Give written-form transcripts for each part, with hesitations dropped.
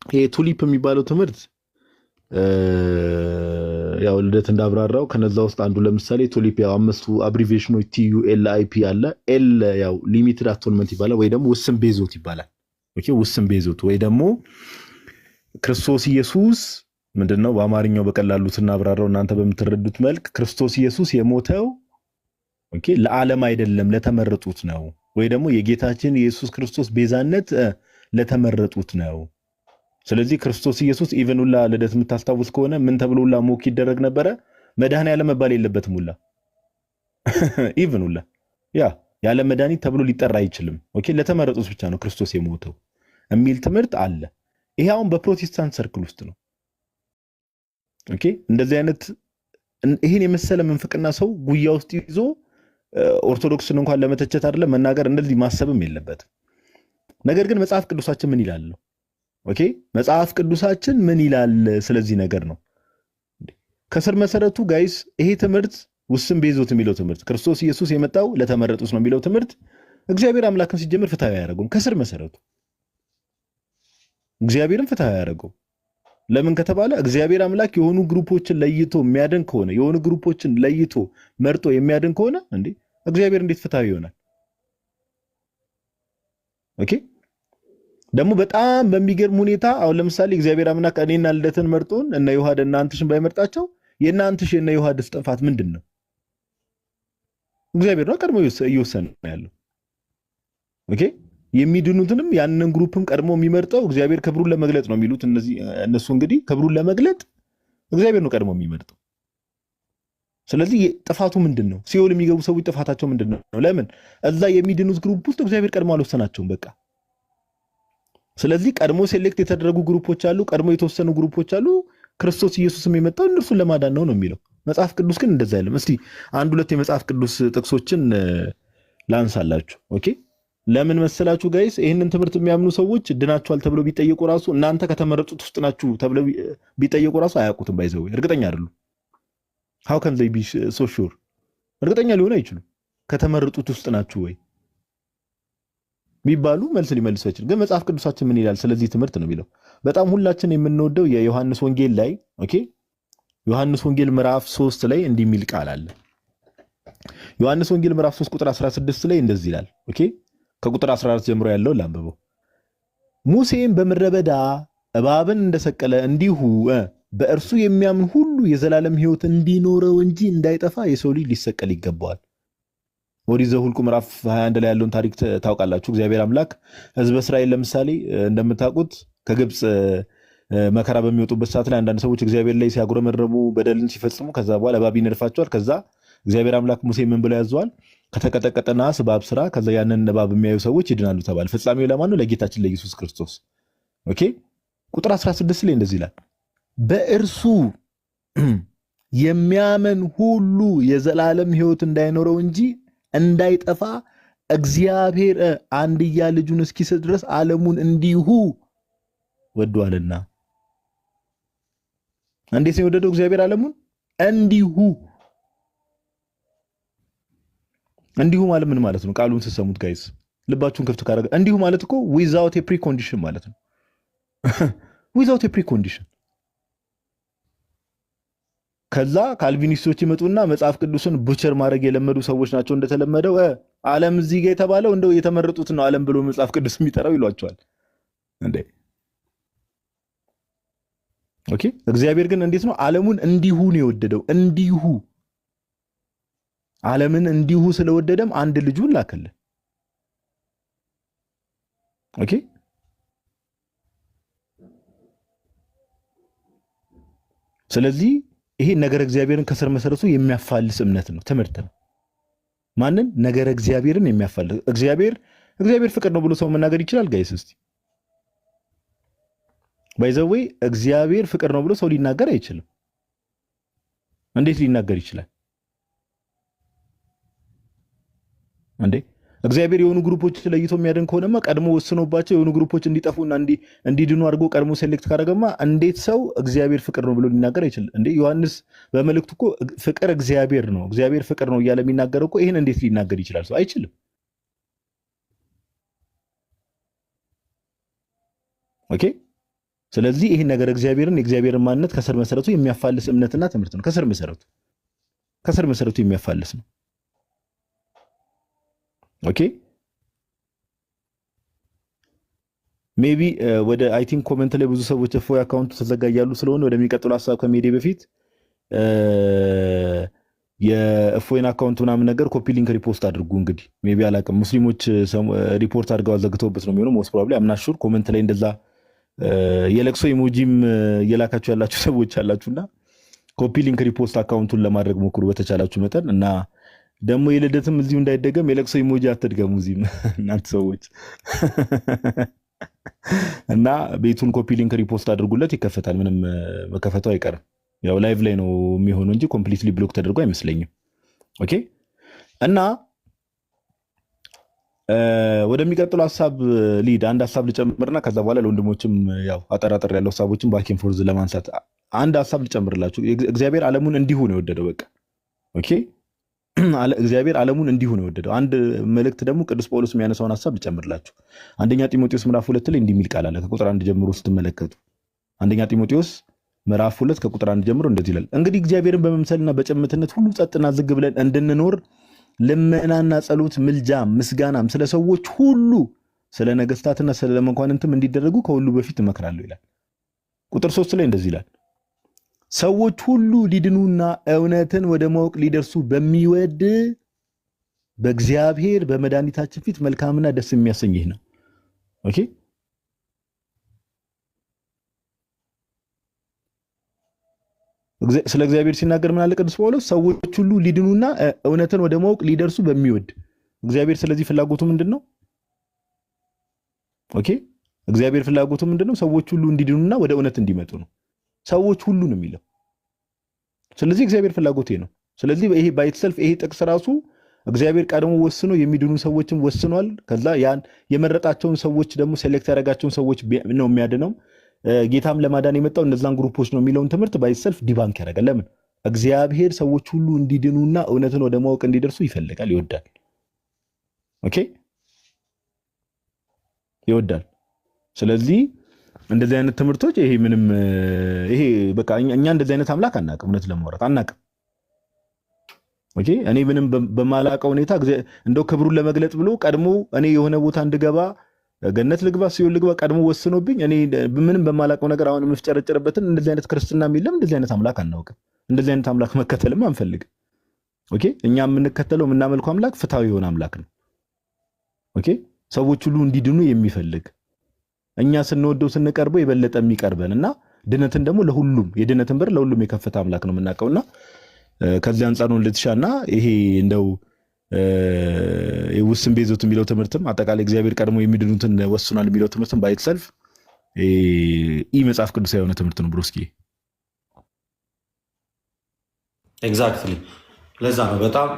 ይሄ ቱሊፕ የሚባለው ትምህርት ያው ልደት እንዳብራራው ከነዛ ውስጥ አንዱ ለምሳሌ ቱሊፕ ያው አምስቱ አብሪቪዬሽኖች TULIP አለ። ኤል ያው ሊሚትድ አቶንመንት ይባላል ወይ ደግሞ ውስን ቤዞት ይባላል። ኦኬ ውስን ቤዞት ወይ ደግሞ ክርስቶስ ኢየሱስ ምንድነው በአማርኛው በቀላሉ ስናብራራው እናንተ በምትረዱት መልክ ክርስቶስ ኢየሱስ የሞተው ኦኬ ለዓለም አይደለም ለተመረጡት ነው። ወይ ደግሞ የጌታችን የኢየሱስ ክርስቶስ ቤዛነት ለተመረጡት ነው። ስለዚህ ክርስቶስ ኢየሱስ ኢቨን ሁላ ልደት የምታስታውስ ከሆነ ምን ተብሎ ሁላ ሞክ ይደረግ ነበረ? መድኃኔዓለም መባል የለበትም ሁላ ኢቨን ሁላ ያ ያለ መድኃኒት ተብሎ ሊጠራ አይችልም። ኦኬ ለተመረጡት ብቻ ነው ክርስቶስ የሞተው የሚል ትምህርት አለ። ይሄ አሁን በፕሮቴስታንት ሰርክል ውስጥ ነው። ኦኬ እንደዚህ አይነት ይሄን የመሰለ መንፍቅና ሰው ጉያ ውስጥ ይዞ ኦርቶዶክስን እንኳን ለመተቸት አይደለም መናገር እንደዚህ ማሰብም የለበትም። ነገር ግን መጽሐፍ ቅዱሳችን ምን ይላል ነው? ኦኬ መጽሐፍ ቅዱሳችን ምን ይላል ስለዚህ ነገር ነው። ከስር መሰረቱ ጋይስ ይሄ ትምህርት ውስን ቤዞት የሚለው ትምህርት ክርስቶስ ኢየሱስ የመጣው ለተመረጡት ነው የሚለው ትምህርት እግዚአብሔር አምላክን ሲጀምር ፍትሃዊ አያደርገውም። ከስር መሰረቱ እግዚአብሔርን ፍትሃዊ አያደርገውም። ለምን ከተባለ እግዚአብሔር አምላክ የሆኑ ግሩፖችን ለይቶ የሚያድን ከሆነ የሆኑ ግሩፖችን ለይቶ መርጦ የሚያድን ከሆነ እንዴ እግዚአብሔር እንዴት ፍትሃዊ ይሆናል? ኦኬ ደግሞ በጣም በሚገርም ሁኔታ አሁን ለምሳሌ እግዚአብሔር አምላክ እኔና ልደትን መርጦን እና ዮሐድ እና አንትሽን ባይመርጣቸው የእናንትሽ እና ዮሐድ ጥፋት ምንድን ነው? እግዚአብሔር ነው ቀድሞ እየወሰነ ያለው። ኦኬ የሚድኑትንም ያንን ግሩፕም ቀድሞ የሚመርጠው እግዚአብሔር ክብሩን ለመግለጥ ነው የሚሉት እነሱ እንግዲህ ክብሩን ለመግለጥ እግዚአብሔር ነው ቀድሞ የሚመርጠው። ስለዚህ ጥፋቱ ምንድን ነው? ሲኦል የሚገቡ ሰዎች ጥፋታቸው ምንድን ነው? ለምን እዛ የሚድኑት ግሩፕ ውስጥ እግዚአብሔር ቀድሞ አልወሰናቸውም? በቃ ስለዚህ ቀድሞ ሴሌክት የተደረጉ ግሩፖች አሉ፣ ቀድሞ የተወሰኑ ግሩፖች አሉ። ክርስቶስ ኢየሱስም የመጣው እነርሱን ለማዳን ነው የሚለው መጽሐፍ ቅዱስ ግን እንደዛ አይደለም። እስቲ አንድ ሁለት የመጽሐፍ ቅዱስ ጥቅሶችን ላንሳላችሁ። ኦኬ ለምን መሰላችሁ ጋይስ? ይህንን ትምህርት የሚያምኑ ሰዎች ድናችኋል ተብለው ቢጠየቁ ራሱ እናንተ ከተመረጡት ውስጥ ናችሁ ተብለው ቢጠየቁ ራሱ አያውቁትም። ባይዘው እርግጠኛ አይደሉም። how can they be so sure? እርግጠኛ ሊሆኑ አይችሉም። ከተመረጡት ውስጥ ናችሁ ወይ ቢባሉ መልስ ሊመልሱ አይችልም። ግን መጽሐፍ ቅዱሳችን ምን ይላል ስለዚህ ትምህርት ነው የሚለው። በጣም ሁላችን የምንወደው የዮሐንስ ወንጌል ላይ ኦኬ ዮሐንስ ወንጌል ምዕራፍ 3 ላይ እንዲህ የሚል ቃል አለ። ዮሐንስ ወንጌል ምዕራፍ 3 ቁጥር 16 ላይ እንደዚህ ይላል። ኦኬ ከቁጥር 14 ጀምሮ ያለው ላንብበው። ሙሴም በምድረ በዳ እባብን እንደሰቀለ እንዲሁ በእርሱ የሚያምን ሁሉ የዘላለም ሕይወት እንዲኖረው እንጂ እንዳይጠፋ የሰው ልጅ ሊሰቀል ይገባዋል። ኦሪት ዘኍልቍ ምዕራፍ 21 ላይ ያለውን ታሪክ ታውቃላችሁ። እግዚአብሔር አምላክ ሕዝበ እስራኤል ለምሳሌ እንደምታውቁት ከግብፅ መከራ በሚወጡበት ሰዓት ላይ አንዳንድ ሰዎች እግዚአብሔር ላይ ሲያጉረመረሙ በደልን ሲፈጽሙ ከዛ በኋላ እባብ ይነድፋቸዋል። ከዛ እግዚአብሔር አምላክ ሙሴ ምን ብሎ ያዘዋል? ከተቀጠቀጠ ናስ እባብ ስራ፣ ከዛ ያንን እባብ የሚያዩ ሰዎች ይድናሉ ተባለ። ፍጻሜው ለማን ነው? ለጌታችን ለኢየሱስ ክርስቶስ። ኦኬ ቁጥር 16 ላይ እንደዚህ ይላል፣ በእርሱ የሚያምን ሁሉ የዘላለም ሕይወት እንዳይኖረው እንጂ እንዳይጠፋ እግዚአብሔር አንድያ ልጁን እስኪሰጥ ድረስ ዓለሙን እንዲሁ ወዷልና። እንዴት ነው የወደደው እግዚአብሔር ዓለሙን? እንዲሁ። እንዲሁ ማለት ምን ማለት ነው? ቃሉን ስትሰሙት ጋይስ ልባችሁን ከፍት ካደረገ እንዲሁ ማለት እኮ ዊዛውት ኤ ፕሪኮንዲሽን ማለት ነው። ዊዛውት ኤ ፕሪኮንዲሽን። ከዛ ካልቪኒስቶች ይመጡና መጽሐፍ ቅዱስን ቡቸር ማድረግ የለመዱ ሰዎች ናቸው። እንደተለመደው ዓለም እዚህ ጋር የተባለው እንደው የተመረጡት ነው ዓለም ብሎ መጽሐፍ ቅዱስ የሚጠራው ይሏቸዋል እንዴ። ኦኬ እግዚአብሔር ግን እንዴት ነው ዓለሙን እንዲሁ ነው የወደደው? እንዲሁ ዓለምን እንዲሁ ስለወደደም አንድ ልጁን ላከልን። ኦኬ ስለዚህ ይሄ ነገር እግዚአብሔርን ከስር መሰረቱ የሚያፋልስ እምነት ነው፣ ትምህርት ነው። ማንን? ነገር እግዚአብሔርን የሚያፋልስ። እግዚአብሔር ፍቅር ነው ብሎ ሰው መናገር ይችላል ጋይስ? እስቲ ባይዘዌ እግዚአብሔር ፍቅር ነው ብሎ ሰው ሊናገር አይችልም። እንዴት ሊናገር ይችላል እንዴ? እግዚአብሔር የሆኑ ግሩፖች ለይቶ የሚያድን ከሆነማ ቀድሞ ወስኖባቸው የሆኑ ግሩፖች እንዲጠፉና እንዲድኑ አድርጎ ቀድሞ ሴሌክት ካደረገማ እንዴት ሰው እግዚአብሔር ፍቅር ነው ብሎ ሊናገር አይችልም እንዴ? ዮሐንስ በመልእክቱ እኮ ፍቅር እግዚአብሔር ነው፣ እግዚአብሔር ፍቅር ነው እያለ የሚናገረው እኮ ይህን እንዴት ሊናገር ይችላል? ሰው አይችልም። ኦኬ ስለዚህ ይሄን ነገር የእግዚአብሔርን ማንነት ከስር መሰረቱ የሚያፋልስ እምነትና ትምህርት ነው። ከስር መሰረቱ የሚያፋልስ ነው። ኦኬ ሜቢ ወደ አይ ቲንክ ኮሜንት ላይ ብዙ ሰዎች እፎይ አካውንቱ ተዘጋያሉ ስለሆነ ወደሚቀጥለው ሐሳብ ከመሄዴ በፊት የእፎይን አካውንት ምናምን ነገር ኮፒ ሊንክ ሪፖስት አድርጉ። እንግዲህ ሜቢ አላቅም ሙስሊሞች ሪፖርት አድርገው አዘግተውበት ነው የሚሆነው። ሞስት ፕሮባብሊ አምናሹር ኮሜንት ላይ እንደዛ የለቅሶ ኢሞጂም እየላካችሁ ያላችሁ ሰዎች አላችሁና ኮፒ ሊንክ ሪፖስት አካውንቱን ለማድረግ ሞክሩ በተቻላችሁ መጠን። እና ደግሞ የልደትም እዚሁ እንዳይደገም የለቅሶ ኢሞጂ አትድገሙ እዚህም እናንተ ሰዎች እና ቤቱን ኮፒ ሊንክ ሪፖስት አድርጉለት፣ ይከፈታል። ምንም መከፈቱ አይቀርም። ያው ላይቭ ላይ ነው የሚሆነው እንጂ ኮምፕሊትሊ ብሎክ ተደርጎ አይመስለኝም። ኦኬ እና ወደሚቀጥለው ሐሳብ ሊድ አንድ ሐሳብ ልጨምርና ከዛ በኋላ ለወንድሞችም ያው አጠራጠር ያለው ሐሳቦችን ባክ ኤንድ ፎርዝ ለማንሳት አንድ ሐሳብ ልጨምርላችሁ። እግዚአብሔር ዓለሙን እንዲሁ ነው የወደደው። በቃ ኦኬ እግዚአብሔር ዓለሙን እንዲሁ ነው የወደደው። አንድ መልእክት ደግሞ ቅዱስ ጳውሎስ የሚያነሳውን ሐሳብ ልጨምርላችሁ። አንደኛ ጢሞቴዎስ ምዕራፍ 2 ላይ እንዲህ የሚል ቃል አለ። ከቁጥር 1 ጀምሮ ስትመለከቱ አንደኛ ጢሞቴዎስ ምዕራፍ 2 ከቁጥር 1 ጀምሮ እንደዚህ ይላል። እንግዲህ እግዚአብሔርን በመምሰልና በጭምትነት ሁሉ ጸጥና ዝግ ብለን እንድንኖር ልመናና ጸሎት፣ ምልጃም፣ ምስጋናም ስለ ሰዎች ሁሉ ስለ ነገስታትና ስለ መኳንንትም እንዲደረጉ ከሁሉ በፊት እመክራለሁ ይላል። ቁጥር 3 ላይ እንደዚህ ይላል። ሰዎች ሁሉ ሊድኑና እውነትን ወደ ማወቅ ሊደርሱ በሚወድ በእግዚአብሔር በመድኃኒታችን ፊት መልካምና ደስ የሚያሰኝ ይህ ነው። ኦኬ ስለ እግዚአብሔር ሲናገር ምን አለ ቅዱስ ጳውሎስ? ሰዎች ሁሉ ሊድኑና እውነትን ወደ ማወቅ ሊደርሱ በሚወድ እግዚአብሔር። ስለዚህ ፍላጎቱ ምንድነው? ኦኬ እግዚአብሔር ፍላጎቱ ምንድነው? ሰዎች ሁሉ እንዲድኑና ወደ እውነት እንዲመጡ ነው። ሰዎች ሁሉ ነው የሚለው። ስለዚህ እግዚአብሔር ፍላጎት ነው። ስለዚህ ይሄ ባይትሰልፍ ይሄ ጥቅስ ራሱ እግዚአብሔር ቀድሞ ወስኖ የሚድኑ ሰዎችን ወስኗል። ከዛ ያን የመረጣቸውን ሰዎች ደግሞ ሴሌክት ያደረጋቸውን ሰዎች ነው የሚያድነው። ጌታም ለማዳን የመጣው እነዛን ግሩፖች ነው የሚለውን ትምህርት ባይሰልፍ ዲባንክ ያደርጋል። ለምን? እግዚአብሔር ሰዎች ሁሉ እንዲድኑና እውነትን ወደ ማወቅ እንዲደርሱ ይፈልጋል፣ ይወዳል። ኦኬ ይወዳል። ስለዚህ እንደዚህ አይነት ትምህርቶች ይሄ ምንም ይሄ በቃ እኛ እንደዚህ አይነት አምላክ አናውቅም፣ እውነት ለማውራት አናውቅም። ኦኬ እኔ ምንም በማላውቀው ሁኔታ እንደው ክብሩን ለመግለጽ ብሎ ቀድሞ እኔ የሆነ ቦታ እንድገባ ገነት ልግባ ሲሆን ልግባ ቀድሞ ወስኖብኝ እኔ ምንም በማላውቀው ነገር አሁን የምፍጨረጨርበትን እንደዚህ አይነት ክርስትና የሚለም እንደዚህ አይነት አምላክ አናውቅም። እንደዚህ አይነት አምላክ መከተልም አንፈልግም። ኦኬ እኛ የምንከተለው የምናመልከው አምላክ ፍትሃዊ የሆነ አምላክ ነው። ኦኬ ሰዎች ሁሉ እንዲድኑ የሚፈልግ እኛ ስንወደው ስንቀርበው የበለጠ የሚቀርበን እና ድነትን ደግሞ ለሁሉም የድነትን በር ለሁሉም የከፈተ አምላክ ነው የምናውቀውና ከዚህ አንጻር ነው ልትሻና ይሄ እንደው የውስን ቤዞት የሚለው ትምህርትም አጠቃላይ እግዚአብሔር ቀድሞ የሚድኑትን ወስኗል የሚለው ትምህርትም ባይትሰልፍ ኢ መጽሐፍ ቅዱስ የሆነ ትምህርት ነው። ብሮስኪ ኤግዛክትሊ ለዛ ነው በጣም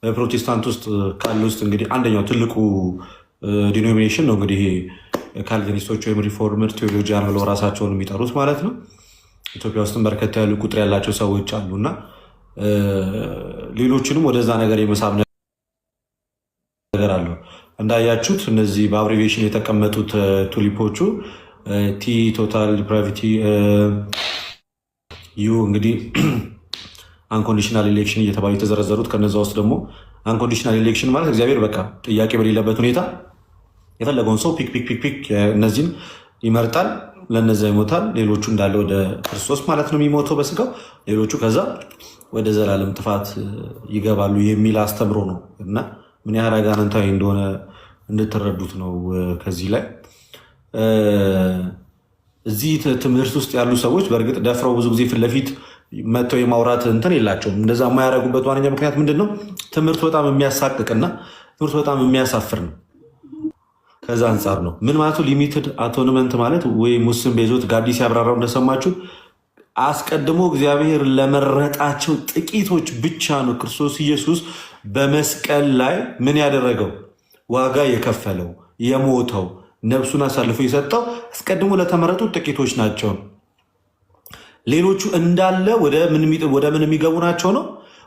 የፕሮቴስታንት ውስጥ ካሉ ውስጥ እንግዲህ አንደኛው ትልቁ ዲኖሚኔሽን ነው እንግዲህ ካልቪኒስቶች ወይም ሪፎርመር ቴዎሎጂያን ብለው ራሳቸውን የሚጠሩት ማለት ነው። ኢትዮጵያ ውስጥም በርከት ያሉ ቁጥር ያላቸው ሰዎች አሉና ሌሎችንም ወደዛ ነገር የመሳብ ነገር አለው። እንዳያችሁት እነዚህ በአብሪቬሽን የተቀመጡት ቱሊፖቹ ቲ ቶታል ዲፕራቪቲ ዩ እንግዲህ አንኮንዲሽናል ኤሌክሽን እየተባሉ የተዘረዘሩት ከነዛ ውስጥ ደግሞ አንኮንዲሽናል ኤሌክሽን ማለት እግዚአብሔር በቃ ጥያቄ በሌለበት ሁኔታ የፈለገውን ሰው ፒክ እነዚህን ይመርጣል፣ ለነዛ ይሞታል። ሌሎቹ እንዳለ ወደ ክርስቶስ ማለት ነው የሚሞተው በስጋው፣ ሌሎቹ ከዛ ወደ ዘላለም ጥፋት ይገባሉ የሚል አስተምሮ ነው እና ምን ያህል አጋንንታዊ እንደሆነ እንድትረዱት ነው። ከዚህ ላይ እዚህ ትምህርት ውስጥ ያሉ ሰዎች በእርግጥ ደፍረው ብዙ ጊዜ ፊት ለፊት መጥተው የማውራት እንትን የላቸውም። እንደዛ የማያደርጉበት ዋነኛ ምክንያት ምንድን ነው? ትምህርቱ በጣም የሚያሳቅቅና ትምህርቱ በጣም የሚያሳፍር ነው። ከዛ አንጻር ነው። ምን ማለቱ ሊሚትድ አቶንመንት ማለት ወይም ሙስን ቤዞት ጋዲ ሲያብራራው እንደሰማችሁ አስቀድሞ እግዚአብሔር ለመረጣቸው ጥቂቶች ብቻ ነው ክርስቶስ ኢየሱስ በመስቀል ላይ ምን ያደረገው ዋጋ የከፈለው የሞተው ነፍሱን አሳልፎ የሰጠው አስቀድሞ ለተመረጡ ጥቂቶች ናቸው። ሌሎቹ እንዳለ ወደ ምን የሚገቡ ናቸው ነው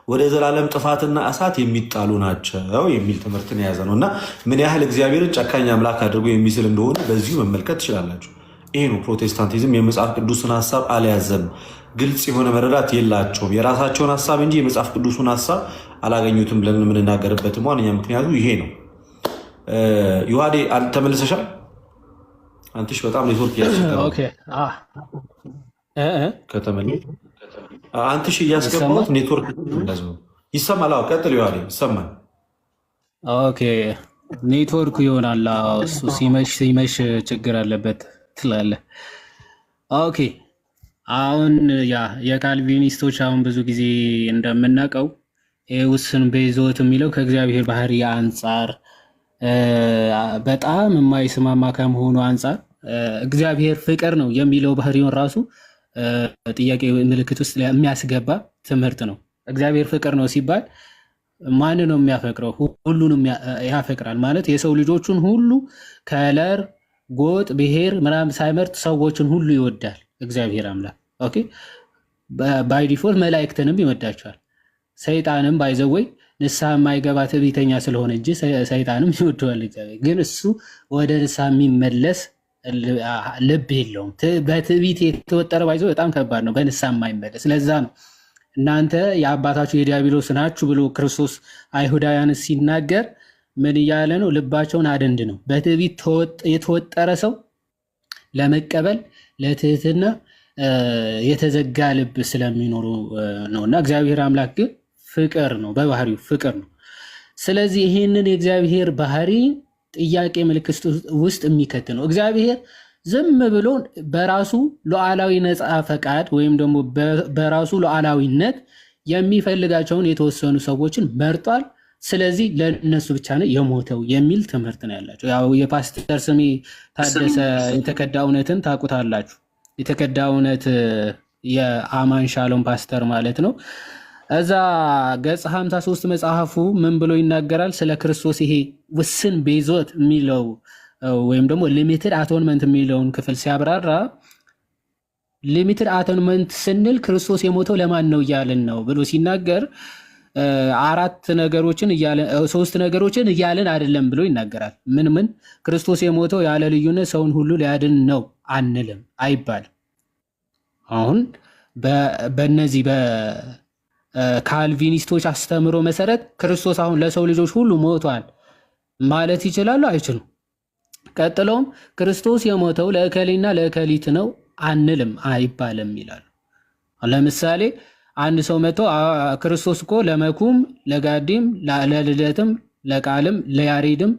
ወደ ዘላለም ጥፋትና እሳት የሚጣሉ ናቸው የሚል ትምህርትን የያዘ ነው እና ምን ያህል እግዚአብሔርን ጨካኝ አምላክ አድርጎ የሚስል እንደሆነ በዚሁ መመልከት ትችላላችሁ። ይሄ ነው ፕሮቴስታንቲዝም። የመጽሐፍ ቅዱስን ሀሳብ አልያዘም። ግልጽ የሆነ መረዳት የላቸውም። የራሳቸውን ሀሳብ እንጂ የመጽሐፍ ቅዱሱን ሀሳብ አላገኙትም ብለን የምንናገርበትም ዋነኛ ምክንያቱ ይሄ ነው። ዮሐዴ ተመልሰሻል? አንትሽ በጣም ኔትወርክ አንትሽ እያስገባት ኔትወርክ ይሰማል። ቀጥል ዮሐዴ፣ ይሰማል። ኦኬ ኔትወርኩ ይሆናል እሱ ሲመሽ ችግር አለበት ትላለህ። ኦኬ አሁን ያ የካልቪኒስቶች አሁን ብዙ ጊዜ እንደምናውቀው ውስን ቤዞት የሚለው ከእግዚአብሔር ባህሪ አንጻር በጣም የማይስማማ ከመሆኑ አንጻር እግዚአብሔር ፍቅር ነው የሚለው ባህሪውን ራሱ ጥያቄ ምልክት ውስጥ የሚያስገባ ትምህርት ነው። እግዚአብሔር ፍቅር ነው ሲባል ማን ነው የሚያፈቅረው? ሁሉንም ያፈቅራል ማለት የሰው ልጆቹን ሁሉ ከለር፣ ጎጥ፣ ብሔር ምናምን ሳይመርጥ ሰዎችን ሁሉ ይወዳል እግዚአብሔር አምላክ። ኦኬ ባይ ዲፎልት መላእክትንም ይወዳቸዋል። ሰይጣንም ባይዘወይ ንስሐ የማይገባ ትዕቢተኛ ስለሆነ እንጂ ሰይጣንም ይወደዋል እግዚአብሔር። ግን እሱ ወደ ንስሐ የሚመለስ ልብ የለውም። በትዕቢት የተወጠረ ባይዘው በጣም ከባድ ነው፣ በንስሐ የማይመለስ። ለዛ ነው እናንተ የአባታችሁ የዲያብሎስ ናችሁ ብሎ ክርስቶስ አይሁዳውያን ሲናገር ምን እያለ ነው? ልባቸውን አደንድ ነው። በትዕቢት የተወጠረ ሰው ለመቀበል ለትህትና የተዘጋ ልብ ስለሚኖሩ ነው። እና እግዚአብሔር አምላክ ግን ፍቅር ነው፣ በባህሪው ፍቅር ነው። ስለዚህ ይህንን የእግዚአብሔር ባህሪ ጥያቄ ምልክት ውስጥ የሚከት ነው። እግዚአብሔር ዝም ብሎ በራሱ ሉዓላዊ ነፃ ፈቃድ ወይም ደግሞ በራሱ ሉዓላዊነት የሚፈልጋቸውን የተወሰኑ ሰዎችን መርጧል። ስለዚህ ለነሱ ብቻ ነው የሞተው የሚል ትምህርት ነው ያላቸው። ያው የፓስተር ስሜ ታደሰ የተከዳ እውነትን ታውቁታላችሁ። የተከዳ እውነት የአማን ሻሎም ፓስተር ማለት ነው። እዛ ገጽ 53 መጽሐፉ ምን ብሎ ይናገራል? ስለ ክርስቶስ ይሄ ውስን ቤዞት የሚለው ወይም ደግሞ ሊሚትድ አቶንመንት የሚለውን ክፍል ሲያብራራ ሊሚትድ አቶንመንት ስንል ክርስቶስ የሞተው ለማን ነው እያልን ነው ብሎ ሲናገር ሶስት ነገሮችን እያልን አይደለም ብሎ ይናገራል። ምን ክርስቶስ የሞተው ያለ ልዩነት ሰውን ሁሉ ሊያድን ነው አንልም አይባልም። አሁን በእነዚህ በካልቪኒስቶች አስተምሮ መሰረት ክርስቶስ አሁን ለሰው ልጆች ሁሉ ሞቷል ማለት ይችላሉ? አይችሉም። ቀጥለውም ክርስቶስ የሞተው ለእከሌና ለእከሊት ነው አንልም አይባልም ይላሉ። ለምሳሌ አንድ ሰው መጥቶ ክርስቶስ እኮ ለመኩም፣ ለጋዲም፣ ለልደትም፣ ለቃልም፣ ለያሬድም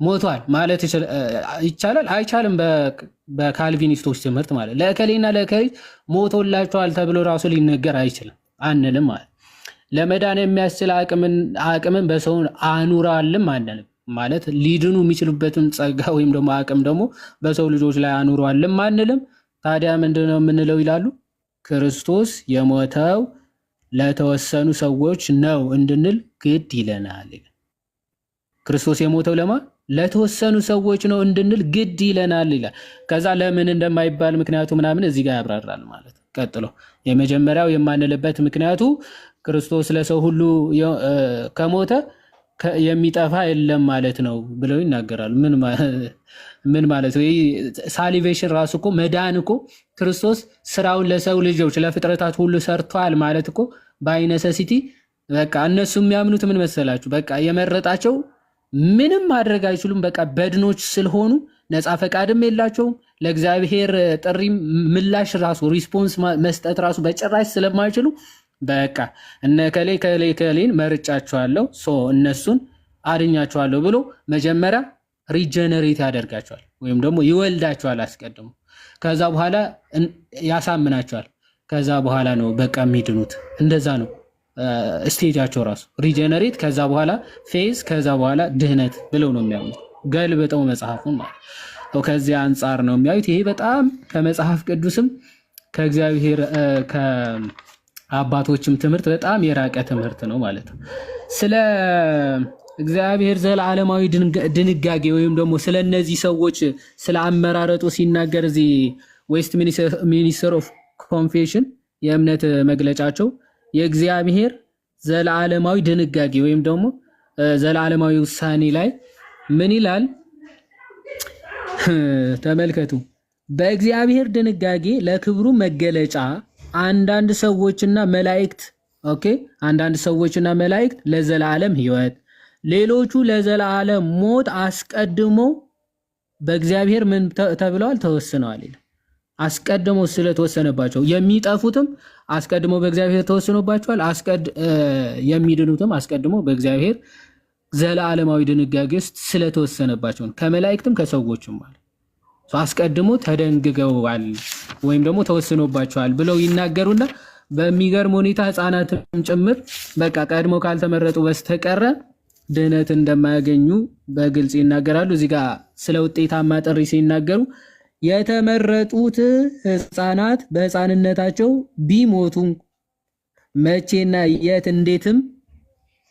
ሞቷል ማለት ይቻላል? አይቻልም። በካልቪኒስቶች ትምህርት ማለት ለእከሌና ለእከሊት ሞቶላቸዋል ተብሎ ራሱ ሊነገር አይችልም አንልም ማለት። ለመዳን የሚያስችል አቅምን በሰው አኑራልም አንልም ማለት ሊድኑ የሚችሉበትን ጸጋ ወይም ደግሞ አቅም ደግሞ በሰው ልጆች ላይ አኑሯልም አንልም። ታዲያ ምንድነው የምንለው ይላሉ? ክርስቶስ የሞተው ለተወሰኑ ሰዎች ነው እንድንል ግድ ይለናል። ክርስቶስ የሞተው ለማን? ለተወሰኑ ሰዎች ነው እንድንል ግድ ይለናል ይላል። ከዛ ለምን እንደማይባል ምክንያቱ ምናምን እዚህ ጋር ያብራራል ማለት ነው። ቀጥሎ የመጀመሪያው የማንልበት ምክንያቱ ክርስቶስ ለሰው ሁሉ ከሞተ የሚጠፋ የለም ማለት ነው ብለው ይናገራሉ። ምን ማለት ነው? ሳሊቬሽን ራሱ እኮ መዳን እኮ ክርስቶስ ስራውን ለሰው ልጆች ለፍጥረታት ሁሉ ሰርቷል ማለት እኮ በአይነሰሲቲ በቃ እነሱ የሚያምኑት ምን መሰላችሁ? በቃ የመረጣቸው ምንም ማድረግ አይችሉም። በቃ በድኖች ስለሆኑ ነፃ ፈቃድም የላቸውም። ለእግዚአብሔር ጥሪ ምላሽ ራሱ ሪስፖንስ መስጠት ራሱ በጭራሽ ስለማይችሉ በቃ እነ ከሌን መርጫቸዋለሁ እነሱን አድኛቸዋለሁ ብሎ መጀመሪያ ሪጀነሬት ያደርጋቸዋል ወይም ደግሞ ይወልዳቸዋል አስቀድሞ። ከዛ በኋላ ያሳምናቸዋል። ከዛ በኋላ ነው በቃ የሚድኑት። እንደዛ ነው ስቴጃቸው ራሱ ሪጀነሬት፣ ከዛ በኋላ ፌዝ፣ ከዛ በኋላ ድህነት ብለው ነው የሚያምኑት። ገልብጠው መጽሐፉን ማለት ከዚህ አንጻር ነው የሚያዩት። ይሄ በጣም ከመጽሐፍ ቅዱስም ከእግዚአብሔር ከአባቶችም ትምህርት በጣም የራቀ ትምህርት ነው ማለት ነው። ስለ እግዚአብሔር ዘላለማዊ ድንጋጌ ወይም ደግሞ ስለ እነዚህ ሰዎች ስለ አመራረጡ ሲናገር እዚህ ዌስት ሚኒስተር ኦፍ ኮንፌሽን የእምነት መግለጫቸው የእግዚአብሔር ዘላለማዊ ድንጋጌ ወይም ደግሞ ዘላለማዊ ውሳኔ ላይ ምን ይላል? ተመልከቱ። በእግዚአብሔር ድንጋጌ ለክብሩ መገለጫ አንዳንድ ሰዎችና መላእክት አንዳንድ ሰዎችና መላእክት ለዘላለም ሕይወት ሌሎቹ ለዘላለም ሞት አስቀድሞ በእግዚአብሔር ምን ተብለዋል? ተወስነዋል ይላል። አስቀድሞ ስለተወሰነባቸው የሚጠፉትም አስቀድሞ በእግዚአብሔር ተወስኖባቸዋል። የሚድኑትም አስቀድሞ በእግዚአብሔር ዘላለማዊ ድንጋጌ ውስጥ ስለተወሰነባቸው ከመላእክትም ከሰዎችም ማለት አስቀድሞ ተደንግገዋል ወይም ደግሞ ተወስኖባቸዋል ብለው ይናገሩና በሚገርም ሁኔታ ሕፃናትም ጭምር በቃ ቀድሞ ካልተመረጡ በስተቀረ ድህነት እንደማያገኙ በግልጽ ይናገራሉ። እዚህ ጋር ስለ ውጤታማ ጥሪ ሲናገሩ የተመረጡት ሕፃናት በሕፃንነታቸው ቢሞቱ መቼና የት እንዴትም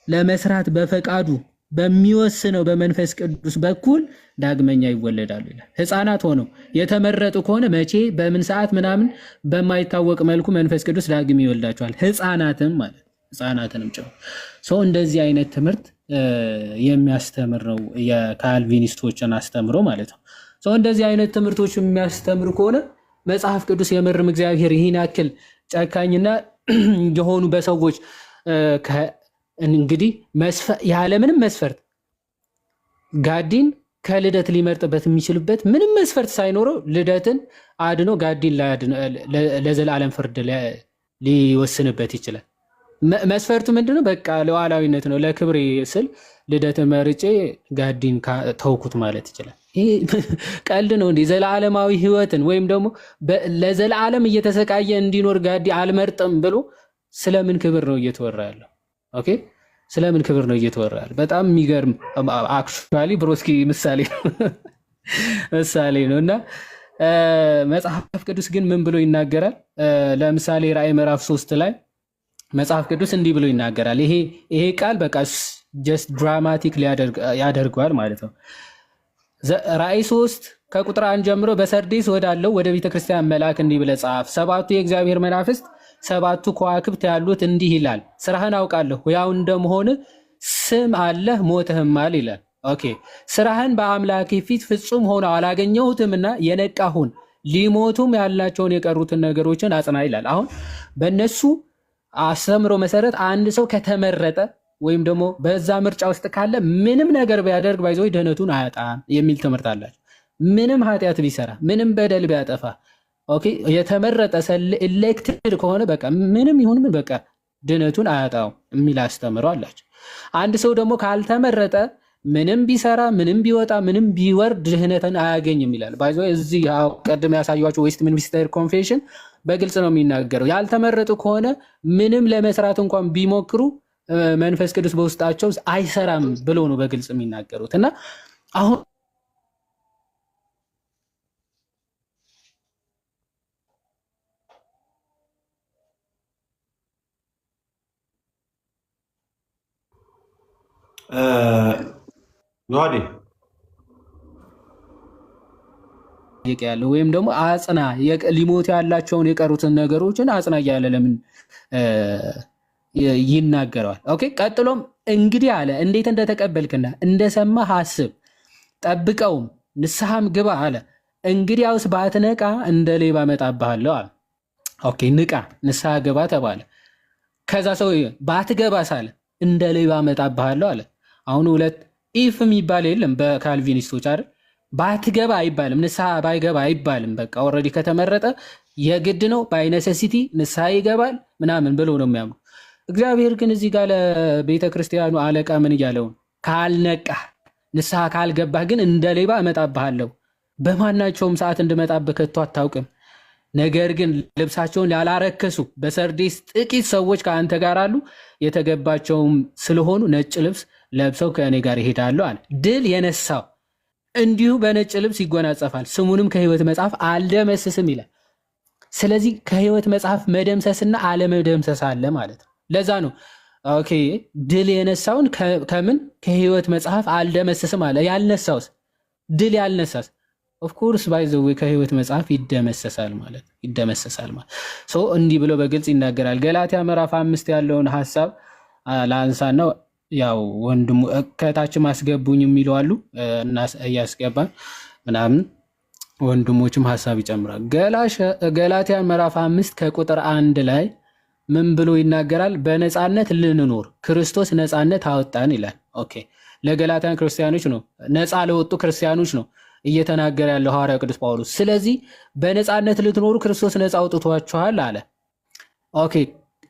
ለመስራት በፈቃዱ በሚወስነው በመንፈስ ቅዱስ በኩል ዳግመኛ ይወለዳሉ ይላል። ሕፃናት ሆነው የተመረጡ ከሆነ መቼ በምን ሰዓት ምናምን በማይታወቅ መልኩ መንፈስ ቅዱስ ዳግም ይወልዳቸዋል። ሕፃናትም ማለት ሕፃናትንም ጭምር ሰው እንደዚህ አይነት ትምህርት የሚያስተምር ነው የካልቪኒስቶችን አስተምሮ ማለት ነው። ሰው እንደዚህ አይነት ትምህርቶች የሚያስተምር ከሆነ መጽሐፍ ቅዱስ የምርም እግዚአብሔር ይህን ያክል ጨካኝና የሆኑ በሰዎች እንግዲህ ያለምንም መስፈርት ጋዲን ከልደት ሊመርጥበት የሚችልበት ምንም መስፈርት ሳይኖረው ልደትን አድኖ ጋዲን ለዘላለም ፍርድ ሊወስንበት ይችላል። መስፈርቱ ምንድነው? በቃ ሉዓላዊነት ነው። ለክብሬ ስል ልደትን መርጬ ጋዲን ተውኩት ማለት ይችላል። ይሄ ቀልድ ነው እንዴ? ዘላለማዊ ሕይወትን ወይም ደግሞ ለዘላለም እየተሰቃየ እንዲኖር ጋዲ አልመርጥም ብሎ ስለምን ክብር ነው እየተወራ ያለው? ኦኬ ስለምን ክብር ነው እየተወራ ያለው? በጣም የሚገርም አክቹዋሊ ብሮስኪ ምሳሌ ነው እና መጽሐፍ ቅዱስ ግን ምን ብሎ ይናገራል? ለምሳሌ ራእይ ምዕራፍ 3 ላይ መጽሐፍ ቅዱስ እንዲህ ብሎ ይናገራል። ይሄ ቃል በቃ ጀስት ድራማቲክ ያደርገዋል ማለት ነው። ራእይ 3 ከቁጥር 1 ጀምሮ በሰርዴስ ወዳለው ወደ ቤተክርስቲያን መልአክ እንዲህ ብለህ ጻፍ፣ ሰባቱ የእግዚአብሔር መናፍስት ሰባቱ ከዋክብት ያሉት እንዲህ ይላል፣ ስራህን አውቃለሁ፣ ያው እንደመሆን ስም አለህ ሞተህማል ይላል። ኦኬ ስራህን በአምላኬ ፊት ፍጹም ሆነው አላገኘሁትምና የነቃሁን ሊሞቱም ያላቸውን የቀሩትን ነገሮችን አጽና ይላል። አሁን በእነሱ አስተምሮ መሰረት አንድ ሰው ከተመረጠ ወይም ደግሞ በዛ ምርጫ ውስጥ ካለ ምንም ነገር ቢያደርግ ባይዞ ድህነቱን አያጣም የሚል ትምህርት አላቸው። ምንም ኃጢአት ቢሰራ ምንም በደል ቢያጠፋ ኦኬ የተመረጠ ኤሌክትድ ከሆነ በቃ ምንም ይሁን ምን በቃ ድህነቱን አያጣው የሚል አስተምሮ አላቸው። አንድ ሰው ደግሞ ካልተመረጠ ምንም ቢሰራ ምንም ቢወጣ ምንም ቢወርድ ድህነትን አያገኝም ይላል። ባይዞ እዚህ ቀድም ያሳያቸው ዌስት ሚኒስተር ኮንፌሽን በግልጽ ነው የሚናገረው። ያልተመረጡ ከሆነ ምንም ለመስራት እንኳን ቢሞክሩ መንፈስ ቅዱስ በውስጣቸው አይሰራም ብሎ ነው በግልጽ የሚናገሩት። እና አሁን ዮሐዴ ያለው ወይም ደግሞ አጽና ሊሞት ያላቸውን የቀሩትን ነገሮችን አጽና እያለ ለምን ይናገረዋል? ኦኬ ቀጥሎም እንግዲህ አለ እንዴት እንደተቀበልክና እንደሰማህ አስብ፣ ጠብቀውም ንስሐም ግባ አለ። እንግዲያውስ ባትነቃ እንደ ሌባ እመጣብሃለሁ አለ። ኦኬ ንቃ፣ ንስሐ ግባ ተባለ። ከዛ ሰው ባትገባስ አለ እንደ ሌባ እመጣብሃለሁ አለ። አሁን ሁለት ኢፍ የሚባል የለም በካልቪኒስቶች አይደል? ባትገባ አይባልም፣ ንስሐ ባይገባ አይባልም። በቃ ኦልሬዲ ከተመረጠ የግድ ነው ባይነሰሲቲ ንስሐ ይገባል ምናምን ብለው ነው የሚያምኑ። እግዚአብሔር ግን እዚህ ጋር ለቤተ ክርስቲያኑ አለቃ ምን እያለው? ካልነቃ ንስሐ ካልገባህ ግን እንደ ሌባ እመጣብሃለሁ፣ በማናቸውም ሰዓት እንድመጣብህ ከቶ አታውቅም። ነገር ግን ልብሳቸውን ያላረከሱ በሰርዴስ ጥቂት ሰዎች ከአንተ ጋር አሉ፣ የተገባቸውም ስለሆኑ ነጭ ልብስ ለብሰው ከእኔ ጋር ይሄዳሉ አለ። ድል የነሳው እንዲሁ በነጭ ልብስ ይጎናጸፋል፣ ስሙንም ከሕይወት መጽሐፍ አልደመስስም ይላል። ስለዚህ ከሕይወት መጽሐፍ መደምሰስና አለመደምሰስ አለ ማለት ነው። ለዛ ነው ኦኬ ድል የነሳውን ከምን ከሕይወት መጽሐፍ አልደመስስም አለ። ያልነሳውስ ድል ያልነሳስ ኦፍኮርስ ባይዘዌ ከሕይወት መጽሐፍ ይደመሰሳል ማለት እንዲህ ብሎ በግልጽ ይናገራል። ገላትያ ምዕራፍ 5 ያለውን ሀሳብ ለአንሳና ያው ወንድሙ ከታች ማስገቡኝ የሚሉ አሉ እና እያስገባን ምናምን ወንድሞችም ሀሳብ ይጨምራል። ገላትያ ምዕራፍ 5 ከቁጥር 1 ላይ ምን ብሎ ይናገራል? በነፃነት ልንኖር ክርስቶስ ነፃነት አወጣን ይላል። ኦኬ፣ ለገላትያን ክርስቲያኖች ነው፣ ነፃ ለወጡ ክርስቲያኖች ነው እየተናገረ ያለው ሐዋርያው ቅዱስ ጳውሎስ። ስለዚህ በነፃነት ልትኖሩ ክርስቶስ ነፃ አውጥቷችኋል አለ። ኦኬ፣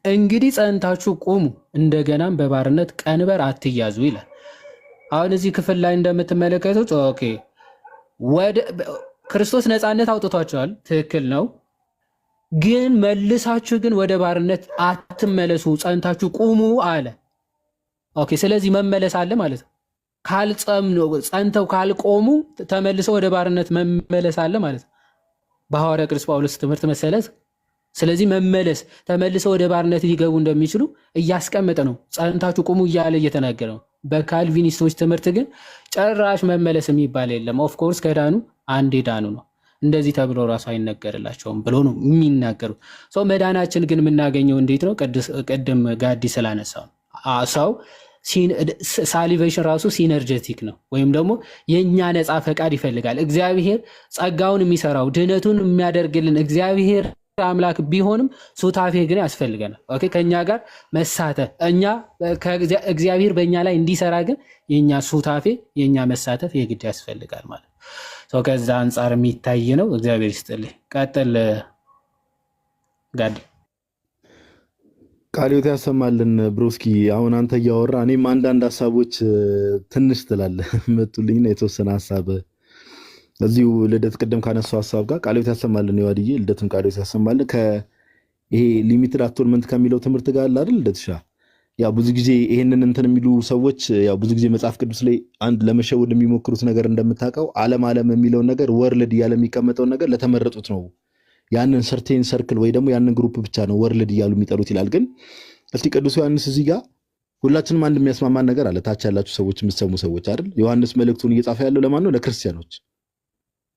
እንግዲህ ጸንታችሁ ቁሙ፣ እንደገናም በባርነት ቀንበር አትያዙ ይላል። አሁን እዚህ ክፍል ላይ እንደምትመለከቱት ኦኬ፣ ክርስቶስ ነፃነት አውጥቷችኋል፣ ትክክል ነው። ግን መልሳችሁ ግን ወደ ባርነት አትመለሱ፣ ጸንታችሁ ቁሙ አለ። ኦኬ፣ ስለዚህ መመለስ አለ ማለት ነው። ጸንተው ካልቆሙ ተመልሰው ወደ ባርነት መመለስ አለ ማለት ነው፣ በሐዋርያ ቅዱስ ጳውሎስ ትምህርት መሰረት። ስለዚህ ተመልሰው ወደ ባርነት ሊገቡ እንደሚችሉ እያስቀመጠ ነው። ጸንታችሁ ቁሙ እያለ እየተናገረ ነው። በካልቪኒስቶች ትምህርት ግን ጭራሽ መመለስ የሚባል የለም። ኦፍኮርስ ከዳኑ አንዴ ዳኑ ነው፣ እንደዚህ ተብሎ ራሱ አይነገርላቸውም ብሎ ነው የሚናገሩ። ሰው መዳናችን ግን የምናገኘው እንዴት ነው? ቅድም ጋዲ ስላነሳው ሰው ሳሊቬሽን ራሱ ሲነርጀቲክ ነው፣ ወይም ደግሞ የእኛ ነፃ ፈቃድ ይፈልጋል። እግዚአብሔር ጸጋውን የሚሰራው ድህነቱን የሚያደርግልን እግዚአብሔር አምላክ ቢሆንም ሱታፌ ግን ያስፈልገናል። ኦኬ፣ ከኛ ጋር መሳተፍ እግዚአብሔር በእኛ ላይ እንዲሰራ ግን የኛ ሱታፌ የኛ መሳተፍ የግድ ያስፈልጋል ማለት ነው። ከዛ አንጻር የሚታይ ነው። እግዚአብሔር ይስጥልኝ። ቀጥል ጋዲ። ቃልዮት ያሰማልን ብሮስኪ። አሁን አንተ እያወራ እኔም አንዳንድ ሀሳቦች ትንሽ ትላለህ መጡልኝና የተወሰነ ሀሳብ እዚሁ ልደት ቅድም ካነሳው ሀሳብ ጋር ቃልዮት ያሰማልን። ይዋድዬ ልደትም ቃልዮት ያሰማልን። ከይሄ ሊሚትድ አቶንመንት ከሚለው ትምህርት ጋር አለ አይደል ልደትሻ? ያው ብዙ ጊዜ ይሄንን እንትን የሚሉ ሰዎች ያው ብዙ ጊዜ መጽሐፍ ቅዱስ ላይ አንድ ለመሸወድ የሚሞክሩት ነገር እንደምታውቀው ዓለም የሚለውን ነገር ወርልድ እያለ የሚቀመጠውን ነገር ለተመረጡት ነው፣ ያንን ሰርቴን ሰርክል ወይ ደግሞ ያንን ግሩፕ ብቻ ነው ወርልድ እያሉ የሚጠሩት ይላል። ግን እስቲ ቅዱስ ዮሐንስ እዚህ ጋር ሁላችንም አንድ የሚያስማማን ነገር አለ። ታች ያላችሁ ሰዎች የምትሰሙ ሰዎች አይደል? ዮሐንስ መልእክቱን እየጻፈ ያለው ለማን ነው? ለክርስቲያኖች።